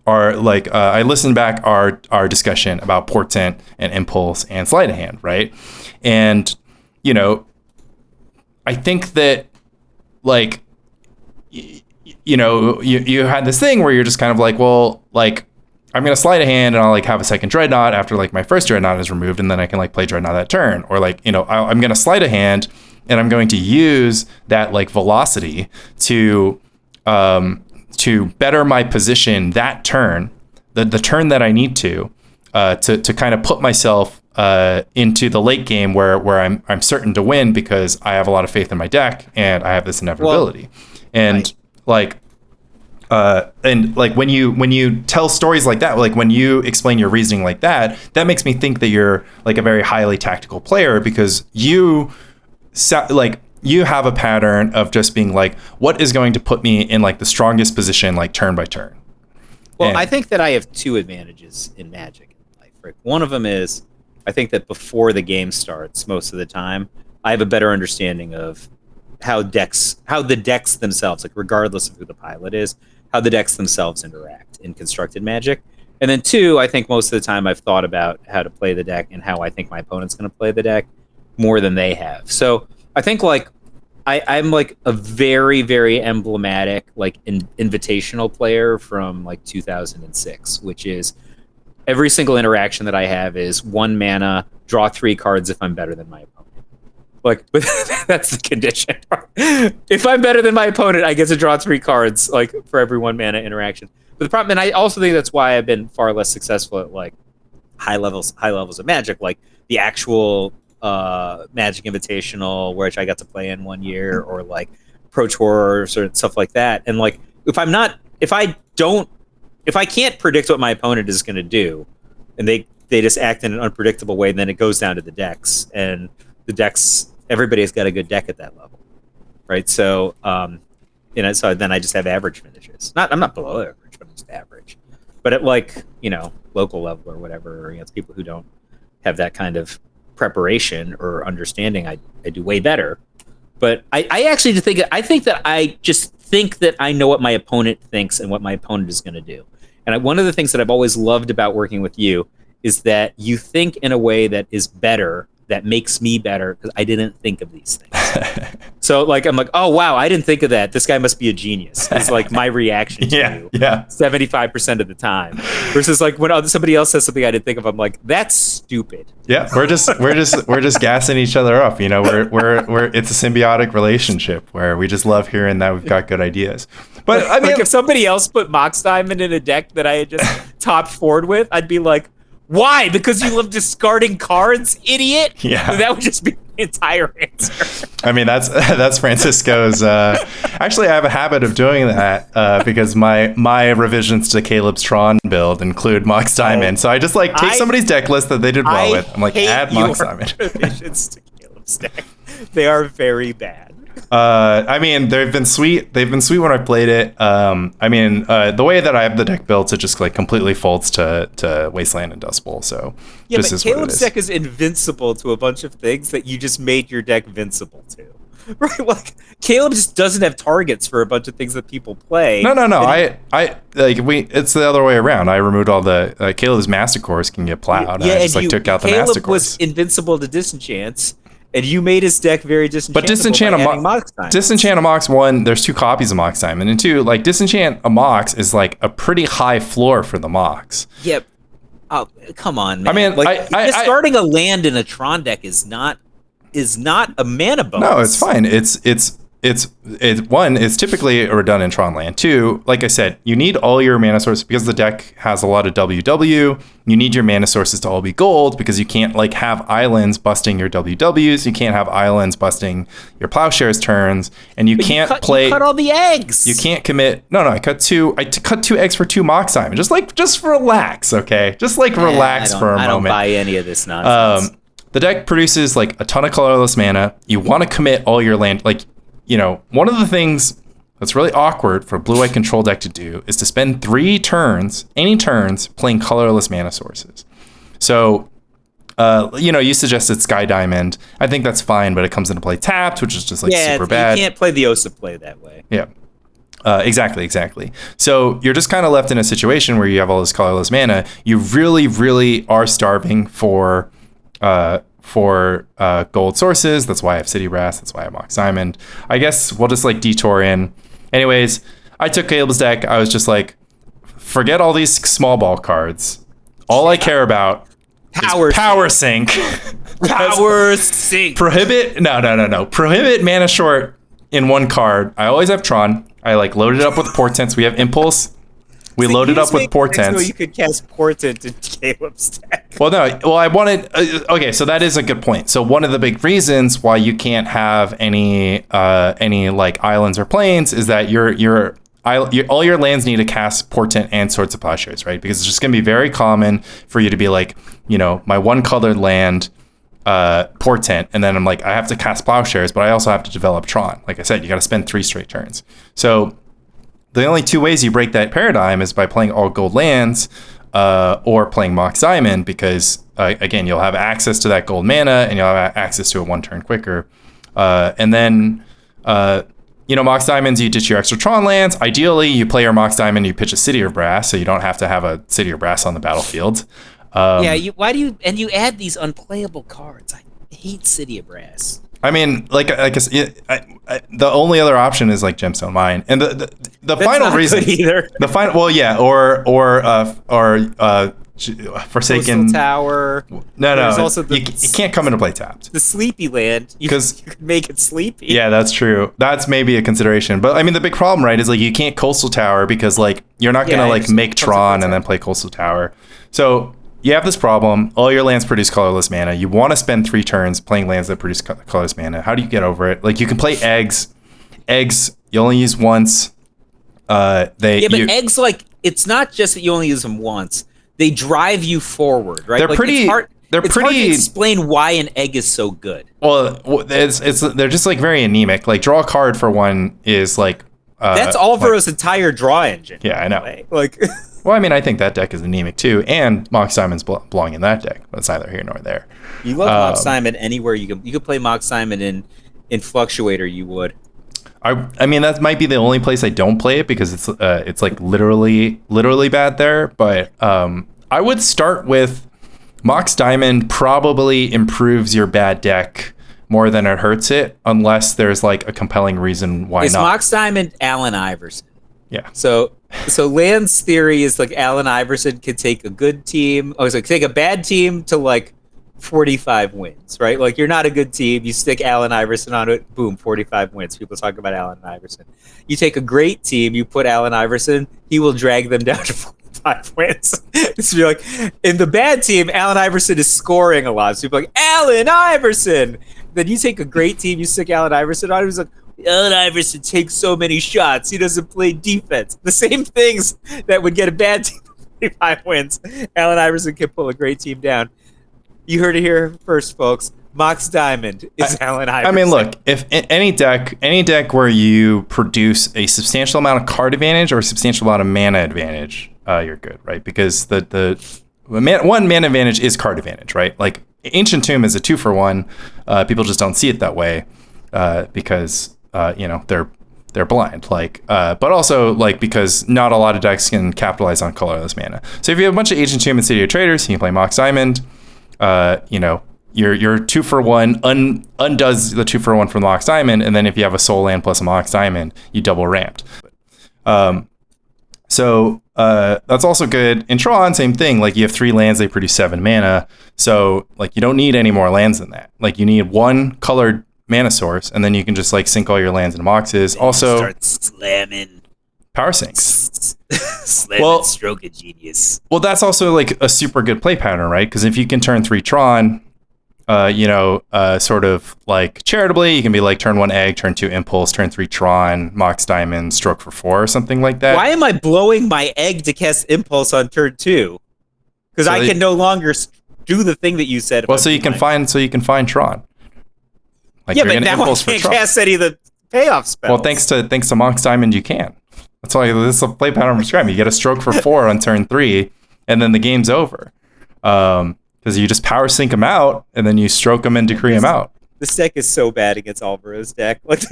our like I listened back our discussion about Portent and Impulse and Sleight of Hand, right? And, you know, I think that like, you know, you had this thing where you're just kind of like, well, like, I'm going to Sleight of Hand and I'll like have a second Dreadnought after like my first Dreadnought is removed, and then I can like play Dreadnought that turn. Or like, you know, I'm going to Sleight of Hand and I'm going to use that like velocity to better my position that turn, the turn that I need to kind of put myself into the late game where I'm certain to win because I have a lot of faith in my deck and I have this inevitability. And when you tell stories like that, like when you explain your reasoning like that, that makes me think that you're like a very highly tactical player, because you have a pattern of just being like, what is going to put me in like the strongest position, like turn by turn. Well, I think that I have 2 advantages in Magic in life. Right? One of them is I think that before the game starts, most of the time, I have a better understanding of how the decks themselves, like regardless of who the pilot is, how the decks themselves interact in constructed Magic. And then 2, I think most of the time I've thought about how to play the deck and how I think my opponent's going to play the deck more than they have. So I think like I'm like a very, very emblematic like invitational player from like 2006, which is every single interaction that I have is 1 mana, draw 3 cards if I'm better than my opponent. Like, but that's the condition. If I'm better than my opponent, I get to draw 3 cards like for every 1 mana interaction. But the problem, and I also think that's why I've been far less successful at like high levels of Magic, like the actual Magic Invitational, which I got to play in 1 year, or like Pro Tours or stuff like that. And like, if I can't predict what my opponent is going to do, and they just act in an unpredictable way, then it goes down to the decks, and the decks, everybody's got a good deck at that level, right? So, you know, so then I just have average finishes. I'm not below average, but I'm just average. But at like, you know, local level or whatever, or, you know, it's people who don't have that kind of preparation or understanding, I do way better. But I actually think that I know what my opponent thinks and what my opponent is going to do. And one of the things that I've always loved about working with you is that you think in a way that is better that makes me better because I didn't think of these things. So like I'm like, oh wow, I didn't think of that. This guy must be a genius. It's like my reaction to you 75% of the time. Versus like when somebody else says something I didn't think of, I'm like, that's stupid. Yeah, we're just gassing each other up. You know, we're it's a symbiotic relationship where we just love hearing that we've got good ideas. But I mean, like if somebody else put Mox Diamond in a deck that I had just topped forward with, I'd be like, why? Because you love discarding cards, idiot? Yeah. That would just be the entire answer. I mean, that's Francisco's. Actually, I have a habit of doing that because my revisions to Caleb's Tron build include Mox Diamond. So I just like take somebody's deck list that they did well with. I'm like, add Mox Diamond. Revisions to Caleb's deck. They are very bad. I mean, they've been sweet. They've been sweet when I played it. I mean, the way that I have the deck built, it just like completely folds to Wasteland and Dust Bowl. So yeah, this but is Caleb's what it is. deck is invincible to a bunch of things that you just made your deck vincible to. Right? Like Caleb just doesn't have targets for a bunch of things that people play. No. It's the other way around. I removed all the Caleb's Master Course can get plowed. Yeah, and I just took out the Caleb Master Course. was invincible to Disenchants. And you made his deck very disenchantable. But Disenchant a Mox, one, there's 2 copies of Mox Diamond, and 2, like Disenchant a Mox is like a pretty high floor for the Mox. Yep. Oh, come on, man. I mean, like discarding a land in a Tron deck is not a mana bonus. No, it's fine. It's one, it's typically a redundant Tron land. 2, like I said, you need all your mana sources because the deck has a lot of WW. You need your mana sources to all be gold because you can't like have islands busting your WWs. You can't have islands busting your Plowshares turns, and you can't play. You cut all the eggs. You can't commit. No, I cut 2. I cut 2 eggs for 2 Mox Diamond. Just relax, okay? Just like relax for a moment. I don't buy any of this nonsense. The deck produces like a ton of colorless mana. You want to commit all your land, like. You know, one of the things that's really awkward for a blue-white control deck to do is to spend 3 turns, any turns, playing colorless mana sources. So, you suggested Sky Diamond. I think that's fine, but it comes into play tapped, which is just like super bad. You can't play the Osa play that way. Yeah. Exactly. So you're just kind of left in a situation where you have all this colorless mana. You really, really are starving for gold sources. That's why I have City Brass. That's why I have Mox Diamond. I guess we'll just like detour in. Anyways, I took Caleb's deck. I was just like, forget all these small ball cards. All I care about is Power Sink. Power Sink. Prohibit mana short in 1 card. I always have Tron. I like loaded up with Portents. We have Impulse. We loaded up with Portents. So you could cast Portent in Caleb's deck. Well, I wanted. Okay, so that is a good point. So one of the big reasons why you can't have any like islands or plains is that all your lands need to cast Portent and Swords of Plowshares, right? Because it's just going to be very common for you to be like, my 1 colored land, Portent, and then I'm like, I have to cast Plowshares, but I also have to develop Tron. Like I said, you got to spend 3 straight turns. So the only 2 ways you break that paradigm is by playing all gold lands or playing Mox Diamond because, again, you'll have access to that gold mana and you'll have access to it 1 turn quicker. And then, Mox Diamonds, you ditch your extra Tron lands. Ideally, you play your Mox Diamond, you pitch a City of Brass so you don't have to have a City of Brass on the battlefield. You add these unplayable cards? I hate City of Brass. I mean, like I guess the only other option is like Gemstone Mine, and the final reason either. The final, well, yeah, or Forsaken Coastal Tower. No, There's also you can't come into play tapped. The Sleepy Land, because you could make it sleepy. Yeah, that's true. That's maybe a consideration, but I mean, the big problem, right, is like you can't Coastal Tower because like you're not gonna like make Tron and then play Coastal Tower. So you have this problem. All your lands produce colorless mana. You want to spend 3 turns playing lands that produce colorless mana. How do you get over it? Like you can play eggs. Eggs you only use once. Eggs, like, it's not just that you only use them once. They drive you forward, right? They're like, pretty. Hard to explain why an egg is so good. Well, they're just like very anemic. Like draw a card for 1 is like. That's Alvaro's entire draw engine. Yeah, I know. Like. Well, I mean, I think that deck is anemic too, and Mox Diamond's belong in that deck, but it's neither here nor there. You love Mox Diamond anywhere you could play Mox Diamond in Fluctuator. You would. I mean, that might be the only place I don't play it because it's like literally bad there. But I would start with Mox Diamond probably improves your bad deck more than it hurts it, unless there's like a compelling reason why Is not. Mox Diamond Allen Iverson? Yeah. So Land's theory is like Allen Iverson could take a good team, take a bad team to like 45 wins, right? Like you're not a good team, you stick Allen Iverson on it, boom, 45 wins. People talk about Allen Iverson. You take a great team, you put Allen Iverson, he will drag them down to 45 wins. It's be like in the bad team, Allen Iverson is scoring a lot. So people are like Allen Iverson. Then you take a great team, you stick Allen Iverson on it, he's like Allen Iverson takes so many shots. He doesn't play defense. The same things that would get a bad team 45 wins. Allen Iverson can pull a great team down. You heard it here first, folks. Mox Diamond is Allen Iverson. I mean, look, if any deck where you produce a substantial amount of card advantage or a substantial amount of mana advantage, you're good, right? Because the one mana advantage is card advantage, right? Like Ancient Tomb is a 2-for-1. People just don't see it that way because they're blind, but also like because not a lot of decks can capitalize on colorless mana. So if you have a bunch of Ancient Tomb and City of Traders, you can play Mox Diamond. Your 2-for-1 undoes the 2-for-1 from the Mox Diamond, and then if you have a Soul Land plus a Mox Diamond, you double ramped. So that's also good. In Tron, same thing. Like you have 3 lands, they produce 7 mana. So like you don't need any more lands than that. Like you need 1 colored mana source, and then you can just like sink all your lands into Moxes. Also, start slamming power sinks. Slamming Stroke of Genius. Well, that's also like a super good play pattern, right? Because if you can turn 3 Tron, sort of like charitably, you can be like turn 1 Egg, turn 2 Impulse, turn 3 Tron, Mox Diamond, Stroke for 4 or something like that. Why am I blowing my Egg to cast Impulse on turn 2? Because I can no longer do the thing that you said. Well, so you can find Tron. Like yeah, but now I can't cast any of the payoff spells. Well, thanks to Mox Diamond, you can. That's why this is a play pattern I'm describing. You get a Stroke for 4 on turn 3, and then the game's over. Because you just power sync them out, and then you stroke them and decree them out. This deck is so bad against Alvaro's deck. Like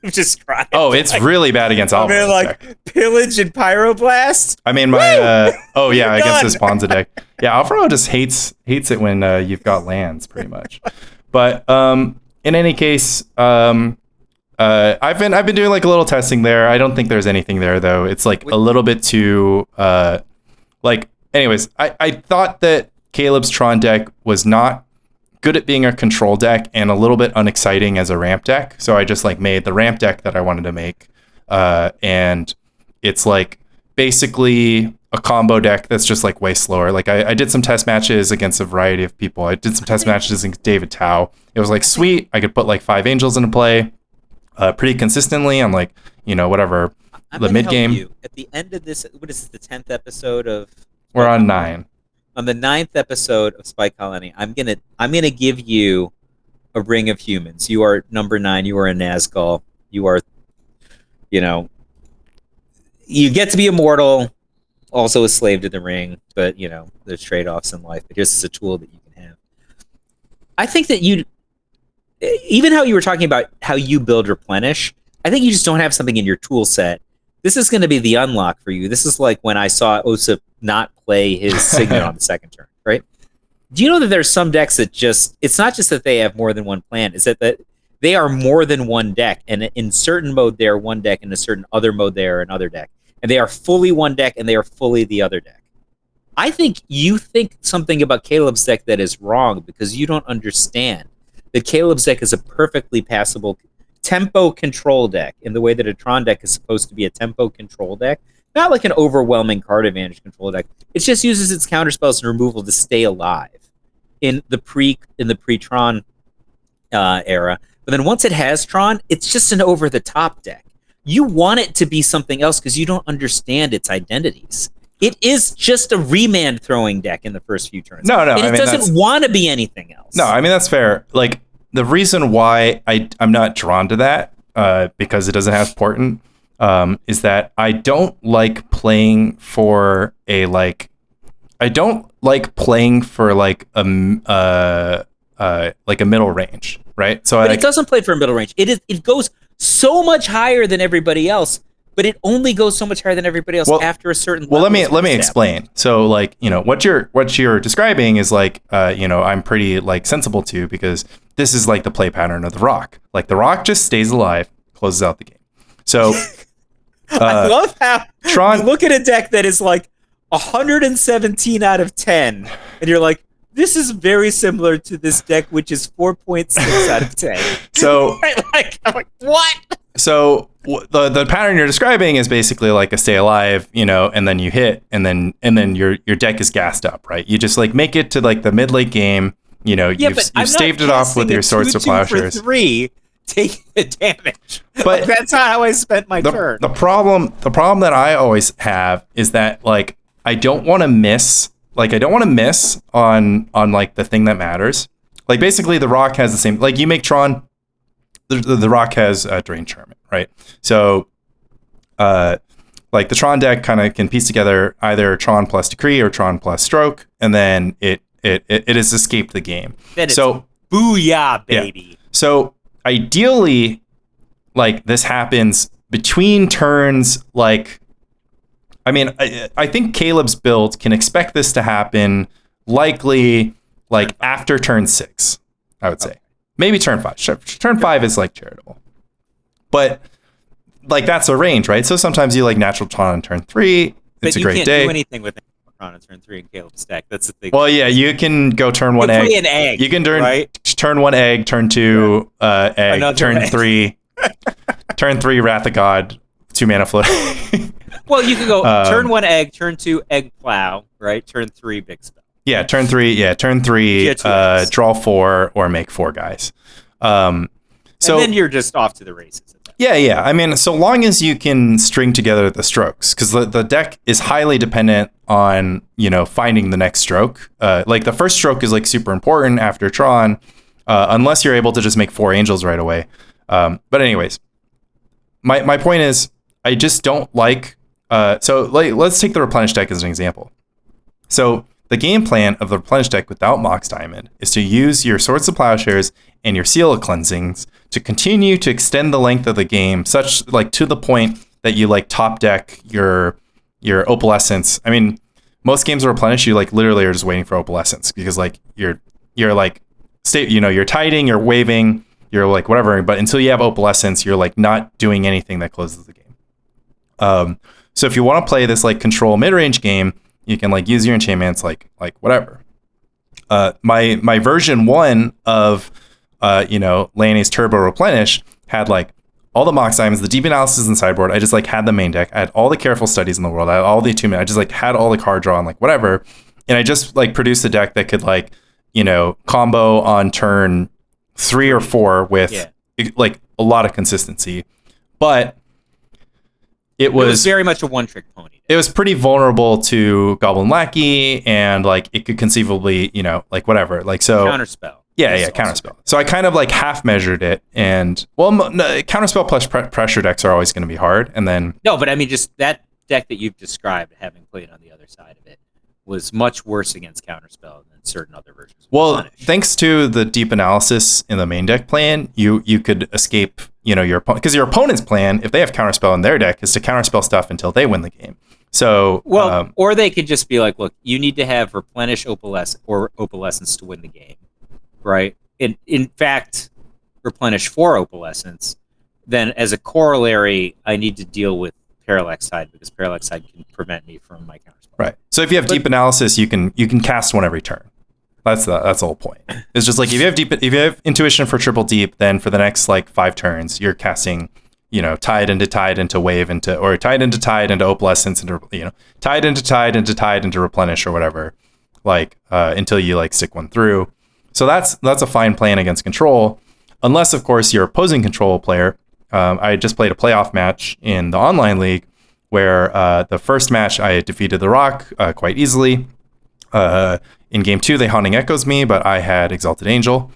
you just cried. Oh, it's like, really bad against Alvaro's deck. Pillage and Pyroblast. I mean, against his Ponza deck. Yeah, Alvaro just hates it when you've got lands, pretty much. But in any case, I've been doing like a little testing there. I don't think there's anything there though. It's like a little bit too anyways, I thought that Caleb's Tron deck was not good at being a control deck and a little bit unexciting as a ramp deck. So I just like made the ramp deck that I wanted to make. And it's like basically a combo deck that's just like way slower. Like I did some test matches against a variety of people. I did some test matches against David Tao. It was like sweet. I could put like 5 angels into play pretty consistently on like, whatever, the mid game. At the end of this, what is this, the 10th episode of? We're on 9. On the 9th episode of Spy Colony, I'm gonna give you a Ring of Humans. You are number 9. You are a Nazgul. You are, you get to be immortal, also a slave to the ring, but there's trade-offs in life. But here's just a tool that you can have. I think that even how you were talking about how you build replenish, I think you just don't have something in your tool set. This is going to be the unlock for you. This is like when I saw Osip not play his Signet on the second turn, right? Do you know that there's some decks that it's not just that they have more than one plan, it's that they are more than one deck, and in certain mode they are one deck, and in a certain other mode they are another deck. And they are fully one deck, and they are fully the other deck. I think you think something about Caleb's deck that is wrong because you don't understand that Caleb's deck is a perfectly passable tempo control deck in the way that a Tron deck is supposed to be a tempo control deck. Not like an overwhelming card advantage control deck. It just uses its counterspells and removal to stay alive in the pre-Tron era. But then once it has Tron, it's just an over-the-top deck. You want it to be something else because you don't understand its identities. It is just a remand throwing deck in the first few turns. No, and it doesn't want to be anything else. No, I mean, that's fair. Like, the reason why I'm not drawn to that, because it doesn't have Portent, is that I don't like playing for a middle range, right? So but it doesn't play for a middle range. It goes so much higher than everybody else, but it only goes so much higher than everybody else after a certain level. Well, let me explain. So like, what you're describing is like, I'm pretty like sensible to, because this is like the play pattern of the Rock. Like the Rock just stays alive, closes out the game. So I love how you look at a deck that is like 117 out of 10, and you're like, this is very similar to this deck, which is 4.6 out of 10. So I'm like, what? So the pattern you're describing is basically like a stay alive, and then you hit, and then your deck is gassed up, right? You just like make it to like the mid late game, you've staved it off with your Swords to Plowshares. 3, taking the damage. But like, that's not how I spent my turn. The problem that I always have is that like I don't want to miss on like the thing that matters. Like basically the Rock has the same, like you make Tron. The Rock has Drain Charmant, right? So, like the Tron deck kind of can piece together either Tron plus Decree or Tron plus Stroke, and then it has escaped the game. Then so booyah, baby. Yeah. So ideally, like this happens between turns. Like, I mean, I think Caleb's build can expect this to happen likely like after turn 6. I would say. Okay. Maybe turn 5. Turn 5 is like charitable. But like that's a range, right? So sometimes you like natural Tron on turn 3. It's a great day. You can't do anything with Tron on turn 3 in Caleb's deck. That's the thing. Well, yeah, you can go turn 1 egg. An egg. You can turn 1 egg, turn 2 egg, another turn egg. 3 turn 3 Wrath of God, 2 mana float. Well, you can go turn 1 egg, turn 2 egg plow, right? Turn 3 big spell. Yeah, turn 3, draw 4 or make 4 guys. So and then you're just off to the races. Yeah. I mean, so long as you can string together the strokes, because the deck is highly dependent on, finding the next stroke. Like the first stroke is like super important after Tron, unless you're able to just make 4 angels right away. But anyways, my point is I just don't like, so like, let's take the Replenish deck as an example. So the game plan of the Replenish deck without Mox Diamond is to use your Swords to Plowshares and your Seal of Cleansings to continue to extend the length of the game, such like to the point that you like top deck your Opalescence. I mean, most games of Replenish, you like literally are just waiting for Opalescence because like you're like you're tiding, you're waving, you're like whatever, but until you have Opalescence, you're like not doing anything that closes the game. So if you want to play this like control mid-range game, you can like use your enchantments like whatever. My version 1 of Lanny's Turbo Replenish had like all the Mox Diamonds, the deep analysis in sideboard. I just like had the main deck. I had all the Careful Studies in the world. I had all the attunement. I just like had all the card draw and like whatever. And I just like produced a deck that could like, combo on turn 3 or 4 with like a lot of consistency. But it was very much a one-trick pony. It was pretty vulnerable to Goblin Lackey, and like it could conceivably, like whatever, like so. Counterspell. Yeah, Counterspell. So I kind of like half measured it, and well, Counterspell plus pressure decks are always going to be hard, and then no, but I mean, just that deck that you've described, having played on the other side of it, was much worse against Counterspell than certain other versions. Well, thanks to the deep analysis in the main deck plan, you could escape, your opponent, because your opponent's plan, if they have Counterspell in their deck, is to counterspell stuff until they win the game. So or they could just be like, look, you need to have Replenish Opalescence to win the game, right? In fact, Replenish 4 Opalescence. Then as a corollary, I need to deal with Parallax Tide because Parallax Tide can prevent me from my counterspell. Right. So if you have deep analysis, you can cast one every turn. That's the whole point. It's just like if you have intuition for triple deep, then for the next like 5 turns, you're casting, tide into wave or tide into opalescence into tide into replenish or whatever, like until you like stick one through. So that's a fine plan against control, unless of course you're opposing control player. I just played a playoff match in the online league where the first match I defeated the Rock quite easily. In game 2, they Haunting Echoes me, but I had Exalted Angel.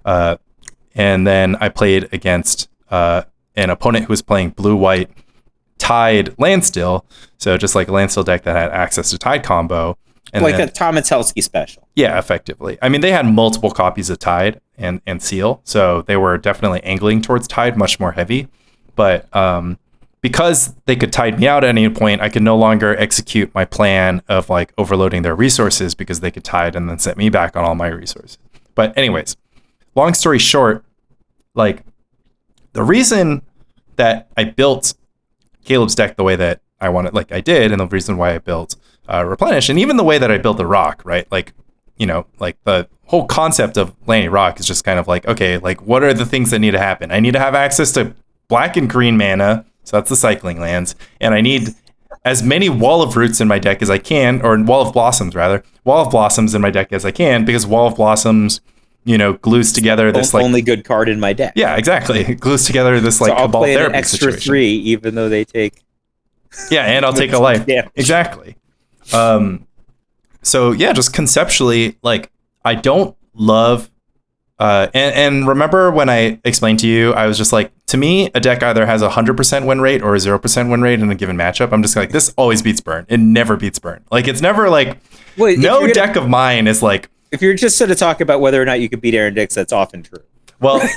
And then I played against an opponent who was playing blue-white Tide Landstill. So just like a Landstill deck that had access to Tide combo. And like a Tom Metelsky special. Yeah, effectively. I mean, they had multiple copies of Tide and Seal. So they were definitely angling towards Tide, much more heavy. But because they could tide me out at any point, I could no longer execute my plan of like overloading their resources because they could tide and then set me back on all my resources. But anyways, long story short, like the reason that I built Caleb's deck the way that I wanted, like I did, and the reason why I built Replenish, and even the way that I built the Rock, right? Like, you know, like the whole concept of Lanny Rock is just kind of like, okay, like what are the things that need to happen? I need to have access to black and green mana. So that's the cycling lands. And I need as many Wall of Roots in my deck as I can, or Wall of Blossoms, rather. Wall of Blossoms in my deck as I can, because Wall of Blossoms, you know, glues together this like... only good card in my deck. Yeah, exactly. It glues together this like so I'll Cabal play Therapy an extra situation. 3, even though they take... Yeah, and I'll take a life. Damage. Exactly. So yeah, just conceptually, like, I don't love... and remember when I explained to you, I was just like, to me, a deck either has a 100% win rate or a 0% win rate in a given matchup. I'm just like, this always beats burn. It never beats burn. Like, it's never like, no deck of mine is like... If you're just sort of talking about whether or not you could beat Aaron Dix, that's often true. Well,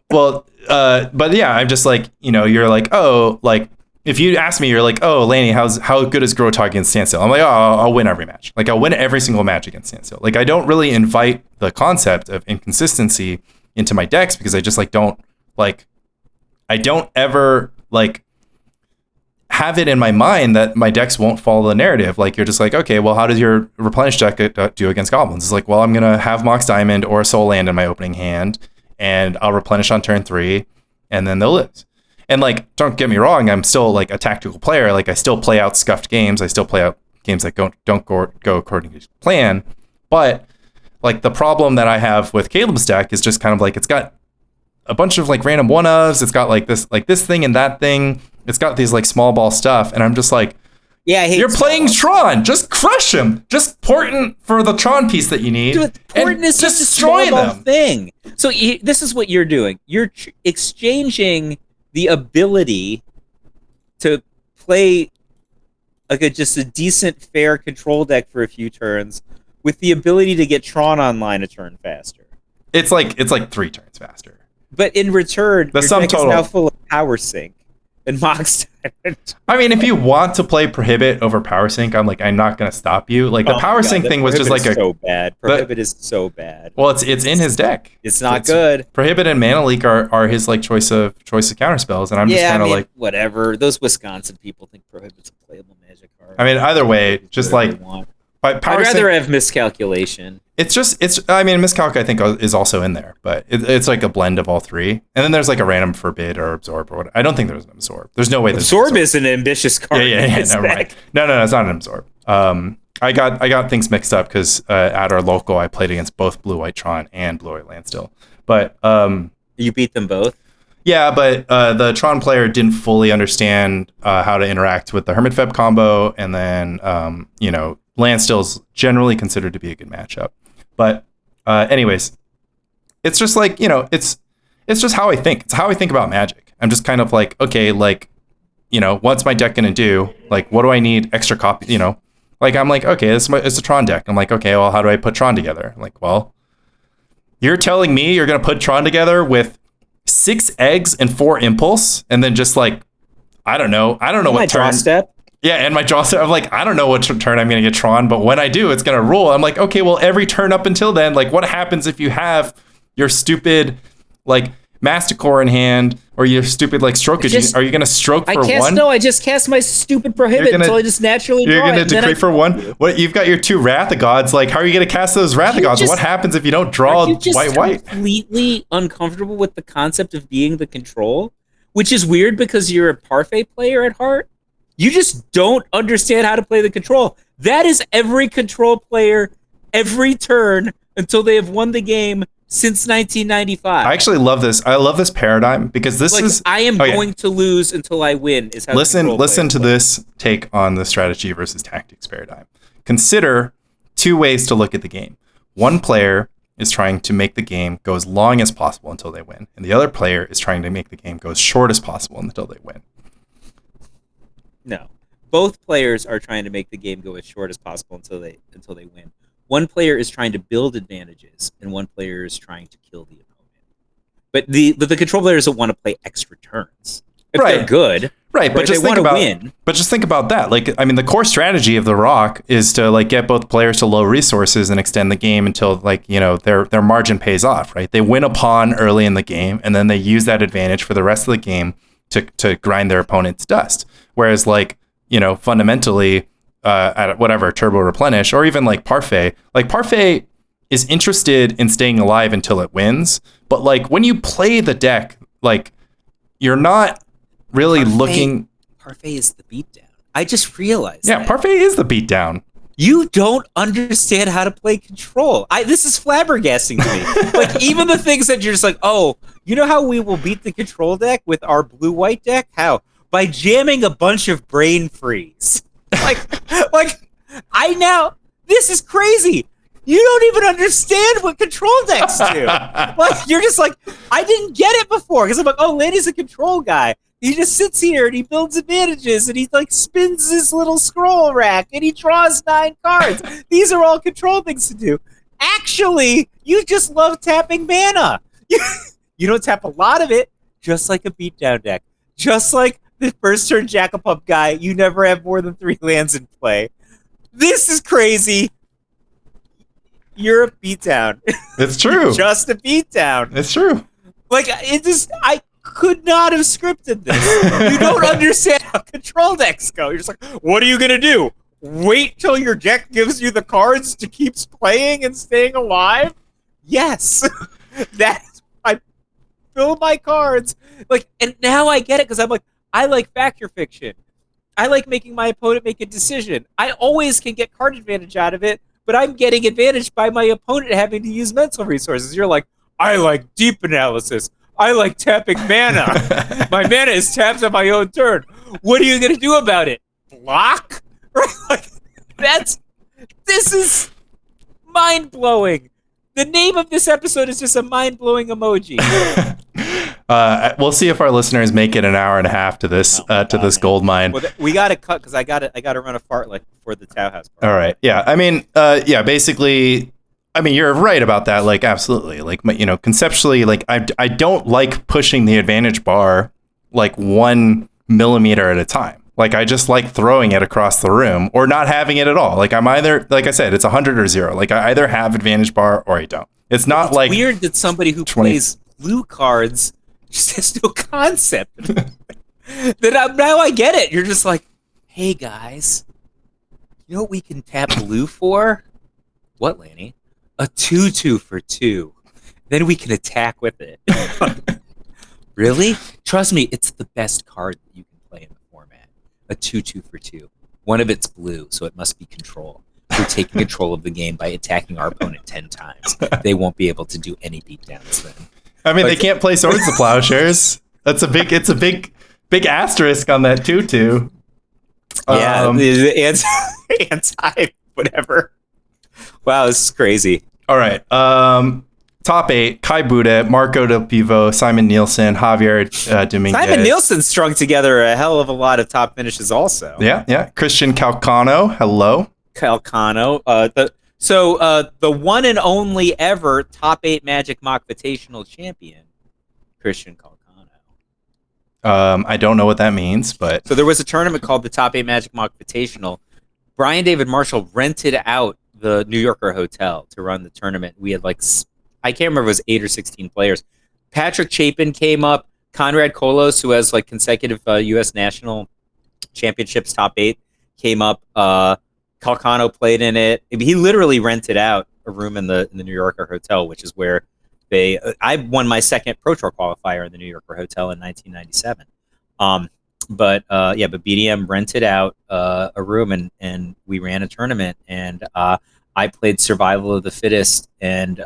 but yeah, I'm just like, you know, you're like, oh, like, if you ask me, you're like, oh, Lanny, how good is Grotog against Standstill? I'm like, oh, I'll win every match. Like, I'll win every single match against Standstill. Like, I don't really invite the concept of inconsistency into my decks because I just like don't like, I don't ever like have it in my mind that my decks won't follow the narrative. Like, you're just like, okay, well, how does your Replenish deck do against goblins? It's like, well, I'm gonna have Mox Diamond or Soul Land in my opening hand, and I'll replenish on turn 3, and then they'll lose. And like, don't get me wrong, I'm still like a tactical player. Like, I still play out scuffed games. I still play out games that don't go according to plan. But like, the problem that I have with Caleb's deck is just kind of like, it's got a bunch of like random one-ofs. It's got like this thing and that thing. It's got these like small ball stuff. And I'm just like, yeah, I hate you're playing Tron. Just crush him. Just Portent for the Tron piece that you need. Dude, Portent is just a small ball thing. So this is what you're doing. You're exchanging the ability to play like just a decent, fair control deck for a few turns with the ability to get Tron online a turn faster. It's like 3 turns faster. But in return, the your sum deck total is now full of Power Sync and Mox Diamond. I mean, if you want to play Prohibit over Power Sync, I'm not going to stop you. Like, the Power Sync thing was just like so bad. Prohibit is so bad. Well, it's in his deck. It's not good. Prohibit and Mana Leak are his like choice of counter spells, and I'm just kind of like, whatever. Those Wisconsin people think Prohibit's a playable Magic card. I mean, either way, just like, I'd rather have Miscalculation. I mean, Miscalc I think is also in there, but it's like a blend of all 3. And then there's like a random Forbid or Absorb or what. I don't think there's an Absorb. There's no way there's Absorb is an ambitious card. Yeah. Never mind. No, it's not an Absorb. I got things mixed up because at our local I played against both Blue White Tron and Blue White Landstill. But you beat them both. Yeah, but the Tron player didn't fully understand how to interact with the Hermit Feb combo, and then Landstill's generally considered to be a good matchup. But anyways, it's just like, it's just how I think. It's how I think about Magic. I'm just kind of like, okay, like, what's my deck gonna do? Like, what do I need extra copy? Like, I'm like, okay, it's a Tron deck. I'm like, okay, well, how do I put Tron together? I'm like, well, you're telling me you're gonna put Tron together with 6 eggs and 4 impulse, and then just like, I don't know what turn. Step. Yeah, and my draw step, I'm like, I don't know what turn I'm going to get Tron, but when I do, it's going to rule. I'm like, okay, well, every turn up until then, like, what happens if you have your stupid, like, Masticore in hand, or your stupid, like, Strokage? Are you going to stroke for 1? No, I just cast my stupid Prohibit until I just naturally draw. You're going to decree for 1? What? You've got your 2 Wrath of Gods. Like, how are you going to cast those Wrath of Gods? What happens if you don't draw white? Completely uncomfortable with the concept of being the control, which is weird because you're a Parfait player at heart. You just don't understand how to play the control. That is every control player every turn until they have won the game since 1995. I actually love this. I love this paradigm because this is... I am going to lose until I win. Is how listen to this take on the strategy versus tactics paradigm. Consider 2 ways to look at the game. One player is trying to make the game go as long as possible until they win, and the other player is trying to make the game go as short as possible until they win. No, both players are trying to make the game go as short as possible until they win. One player is trying to build advantages, and one player is trying to kill the opponent. But the control player doesn't want to play extra turns. if they're good. Right, but just think about win. But just think about that. Like, I mean, the core strategy of the Rock is to like get both players to low resources and extend the game until like, you know, their margin pays off, right? They win a pawn early in the game and then they use that advantage for the rest of the game to grind their opponent's dust. Whereas like, you know, fundamentally at whatever turbo replenish or even like Parfait is interested in staying alive until it wins, but like when you play the deck, like you're not really looking. Parfait is the beatdown. I just realized. Yeah, Parfait is the beatdown. You don't understand how to play control. This is flabbergasting to me. Like even the things that you're just like, oh, you know how we will beat the control deck with our blue-white deck? How? By jamming a bunch of brain freeze. This is crazy. You don't even understand what control decks do. Like you're just like, I didn't get it before because I'm like, oh, Lanny's a control guy. He just sits here and he builds advantages and he like spins his little scroll rack and he draws 9 cards. These are all control things to do. Actually, you just love tapping mana. You don't tap a lot of it, just like a beatdown deck. Just like the first turn Jack-a-Pump guy, you never have more than 3 lands in play. This is crazy. You're a beatdown. It's true. Just a beatdown. It's true. Like, I could not have scripted this. You don't understand how control decks go. You're just like, what are you going to do? Wait till your deck gives you the cards to keep playing and staying alive? Yes. I fill my cards. Like, and now I get it because I'm like, I like factor fiction. I like making my opponent make a decision. I always can get card advantage out of it, but I'm getting advantage by my opponent having to use mental resources. You're like, I like deep analysis. I like tapping mana. My mana is tapped on my own turn. What are you going to do about it? Block? Right? Like, this is mind-blowing. The name of this episode is just a mind-blowing emoji. We'll see if our listeners make it an hour and a half to this this gold mine. Well, we got to cut because I got to run a fart like before the Tau House part. All right. Yeah. I mean, basically, I mean, you're right about that. Like, absolutely. Like, you know, conceptually, like, I don't like pushing the advantage bar like 1 millimeter at a time. Like, I just like throwing it across the room or not having it at all. Like, I'm either, like I said, it's 100 or 0. Like, I either have advantage bar or I don't. It's not like weird that somebody who plays blue cards just has no concept. Now I get it. You're just like, hey guys, you know what we can tap blue for? What, Lanny? A 2/2 for 2. Then we can attack with it. Really? Trust me, it's the best card that you can play in the format. A 2/2 for 2. One of it's blue, so it must be control. We're taking control of the game by attacking our opponent 10 times. They won't be able to do any beatdowns then. I mean, they can't play Swords to Plowshares. It's a big asterisk on that 2/2. Yeah, the anti whatever. Wow, this is crazy. All right. Top 8, Kai Bude, Marco Del Pivo, Simon Nielsen, Javier Dominguez. Simon Nielsen strung together a hell of a lot of top finishes also. Yeah. Christian Calcano, hello. Calcano. The one and only ever top 8 Magic Mock Invitational champion, Christian Calcano. I don't know what that means, but... So there was a tournament called the Top 8 Magic Mock Invitational. Brian David Marshall rented out the New Yorker hotel to run the tournament. We had I can't remember if it was 8 or 16 players. Patrick Chapin came up. Conrad Kolos, who has consecutive U.S. national championships, top 8, came up. Calcano played in it. He literally rented out a room in the New Yorker hotel, which is where I won my second Pro Tour qualifier in the New Yorker hotel in 1997. But BDM rented out a room and we ran a tournament, and I played Survival of the Fittest and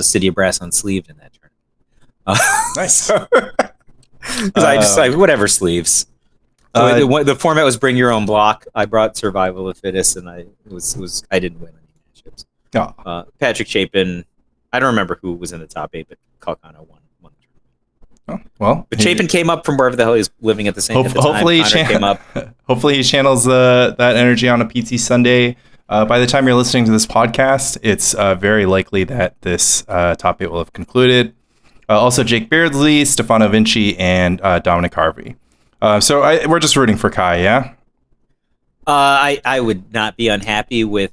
City of Brass Unsleeved in that tournament. Nice. Because I just whatever sleeves. The format was bring your own block. I brought Survival of the Fittest, and I didn't win any matchups. Oh. Patrick Chapin, I don't remember who was in the top 8, but Calcano won the tournament. Oh, well, but Chapin came up from wherever the hell he was living at the same time. Hopefully, came up. Hopefully, he channels that energy on a PT Sunday. By the time you're listening to this podcast, it's very likely that this top 8 will have concluded. Also Jake Beardsley, Stefano Vinci, and Dominic Harvey. So we're just rooting for Kai, yeah? I would not be unhappy with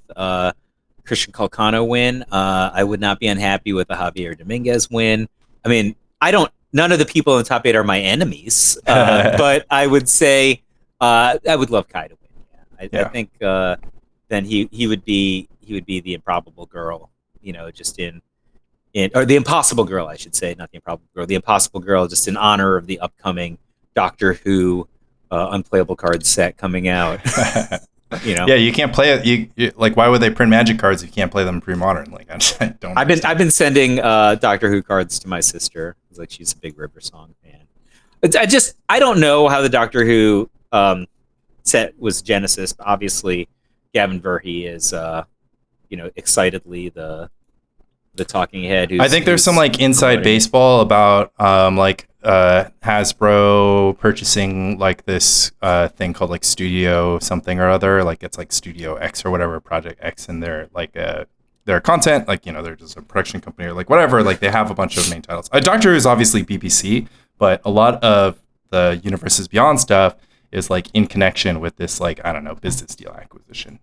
Christian Calcano win. I would not be unhappy with a Javier Dominguez win. I mean, none of the people in the top 8 are my enemies, but I would say I would love Kai to win. I think then he would be the improbable girl, just in or the impossible girl, I should say, not the improbable girl, the impossible girl, just in honor of the upcoming Doctor Who unplayable card set coming out. Yeah, you can't play it. You like, why would they print Magic cards if you can't play them pre-modern? Like, I don't. I've been sending Doctor Who cards to my sister. It's like she's a big River Song fan. I don't know how the Doctor Who set was Genesis. But obviously, Gavin Verhey is excitedly the talking head. I think there's some like inside baseball about Hasbro purchasing like this thing called like Studio something or other, like it's like Studio X or whatever, Project X, and they're like their content, like they're just a production company or like whatever, like they have a bunch of main titles. Doctor Who is obviously BBC, but a lot of the Universes Beyond stuff is like in connection with this, like, I don't know, business deal acquisition.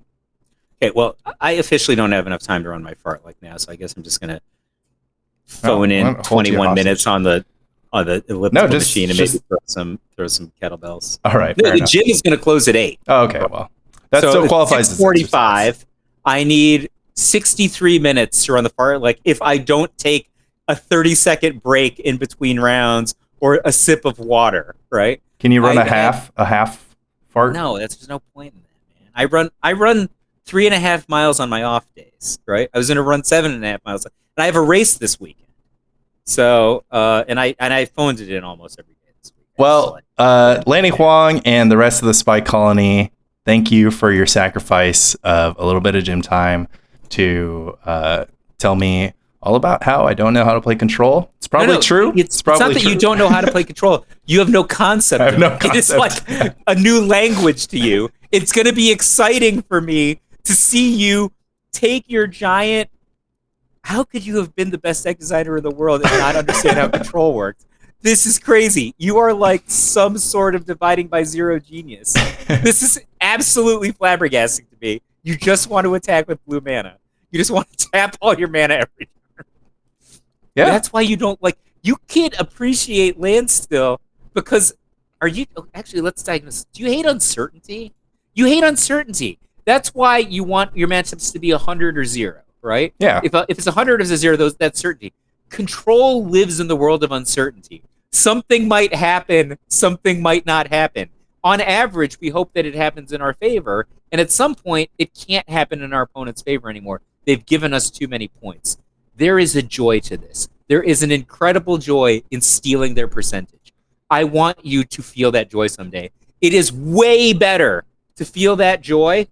Okay, well, I officially don't have enough time to run my fartlek now, so I guess I'm just gonna phone in 21 minutes on the elliptical machine and maybe throw some kettlebells. All right. The gym is going to close at 8. Oh, okay, well, that still qualifies as 45. I need 63 minutes to run the fartlek if I don't take a 30-second break in between rounds or a sip of water. Right? Can you run a half fart? No, there's no point in that, man. I run 3.5 miles on my off days. Right? I was going to run 7.5 miles, and I have a race this weekend. So, and I phoned it in almost every day this week. Well, Lanny Huang and the rest of the Spy Colony, thank you for your sacrifice of a little bit of gym time to tell me all about how I don't know how to play Control. It's probably true. It's not that you don't know how to play Control. You have no concept. I have no concept. It's like a new language to you. It's going to be exciting for me to see you take your giant... How could you have been the best deck designer in the world and not understand how Control works? This is crazy. You are like some sort of dividing by zero genius. This is absolutely flabbergasting to me. You just want to attack with blue mana. You just want to tap all your mana every turn. Yeah. That's why you don't you can't appreciate land still because actually, let's diagnose. Do you hate uncertainty? You hate uncertainty. That's why you want your matchups to be 100 or 0. Right? Yeah. If it's 100 as a 0, that's certainty. Control lives in the world of uncertainty. Something might happen, something might not happen. On average, we hope that it happens in our favor, and at some point, it can't happen in our opponent's favor anymore. They've given us too many points. There is a joy to this. There is an incredible joy in stealing their percentage. I want you to feel that joy someday. It is way better to feel that joy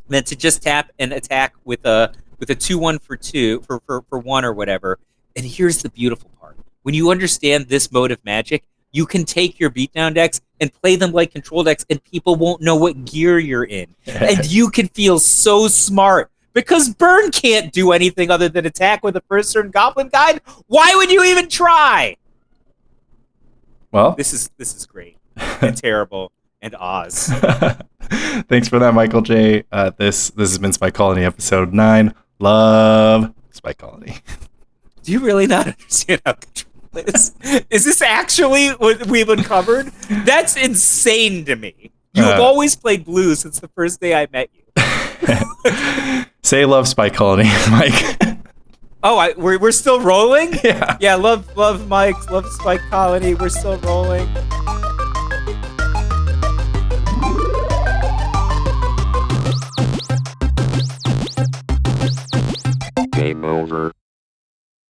than to just tap and attack with a 2-1 for 2 for 1 or whatever. And here's the beautiful part. When you understand this mode of Magic, you can take your beatdown decks and play them like Control decks, and people won't know what gear you're in. And you can feel so smart because Burn can't do anything other than attack with a first turn Goblin Guide. Why would you even try? Well, this is great and terrible and Oz. Thanks for that, Michael J. This has been Spy Colony episode 9. Love Spy Colony. Do you really not understand how Control is? Is this actually what we've uncovered? That's insane to me. You have always played blue since the first day I met you. Say love Spy Colony, Mike. Oh, we're still rolling? Yeah. Yeah, love Mike, love Spy Colony. We're still rolling. Game over.